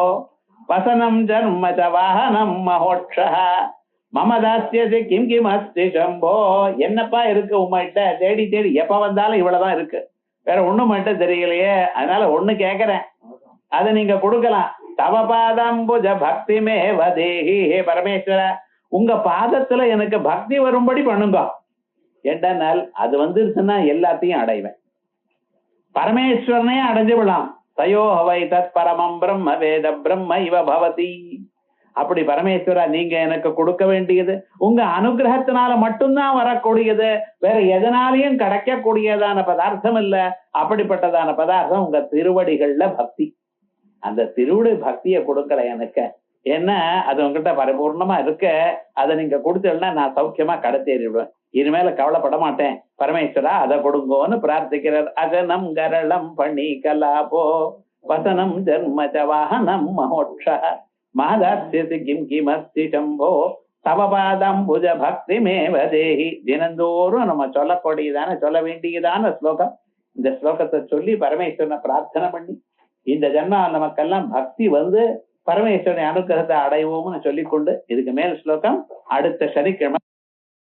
வசனம் ஜன்மச்ச வாகனம் மகோட்சா மமதாஸ்யசி கிம் கிம் அஸ்தி சம்போ. என்னப்பா இருக்கு உங்கள்கிட்ட? தேடி தேடி எப்ப வந்தாலும் இவ்வளவுதான் இருக்கு, வேற ஒண்ணும் மட்டும் தெரியலையே. அதனால ஒண்ணு கேக்குறேன், அதை நீங்க கொடுக்கலாம். தவ பாதம்புஜ பக்தி மே வதேஹி. ஹே பரமேஸ்வர, உங்க பாதத்துல எனக்கு பக்தி வரும்படி பண்ணுங்க. என்றால் அது வந்துருச்சுன்னா எல்லாத்தையும் அடைவேன், பரமேஸ்வரனே அடைஞ்சு விடலாம். தயோ ஹவை தத் பரமம் பிரம்ம வேத பிரம்ம இவ பவதி. அப்படி பரமேஸ்வரா, நீங்க எனக்கு கொடுக்க வேண்டியது உங்க அனுகிரகத்தினால மட்டும்தான் வரக்கூடியது, வேற எதனாலையும் கிடைக்கக்கூடியதான பதார்த்தம் இல்ல. அப்படிப்பட்டதான பதார்த்தம் உங்க திருவடிகள்ல பக்தி. அந்த திருவடி பக்தியை கொடுக்கல எனக்கு, என்ன அது உங்ககிட்ட பரிபூர்ணமா இருக்க. அதை நீங்க கொடுத்தீங்கன்னா நான் சௌக்கியமா கடத்தேறிடுவேன், இனிமேல கவலைப்பட மாட்டேன். பரமேஸ்வரா, அதை கொடுங்கோன்னு பிரார்த்திக்கிறார். அகனம் கரளம் பணி கலாபோ வசனம் ஜன்மச்ச வாகனம் மகோட்சா மாதாஸ்யசி கிம் கிம் அஸ்தி சம்போ தவ பாதம்புஜ பக்தி மேவதேஹி. தினந்தோறும் நம்ம சொல்லக்கூடியதான சொல்ல வேண்டியதான ஸ்லோகம். இந்த ஸ்லோகத்தை சொல்லி பரமேஸ்வரனை பிரார்த்தனை பண்ணி இந்த ஜன்மா நமக்கெல்லாம் பக்தி வந்து பரமேஸ்வரனை அனுகிரகத்தை அடைவோம்னு சொல்லிக்கொண்டு இதுக்கு மேல் ஸ்லோகம் அடுத்த சனிக்கிழமை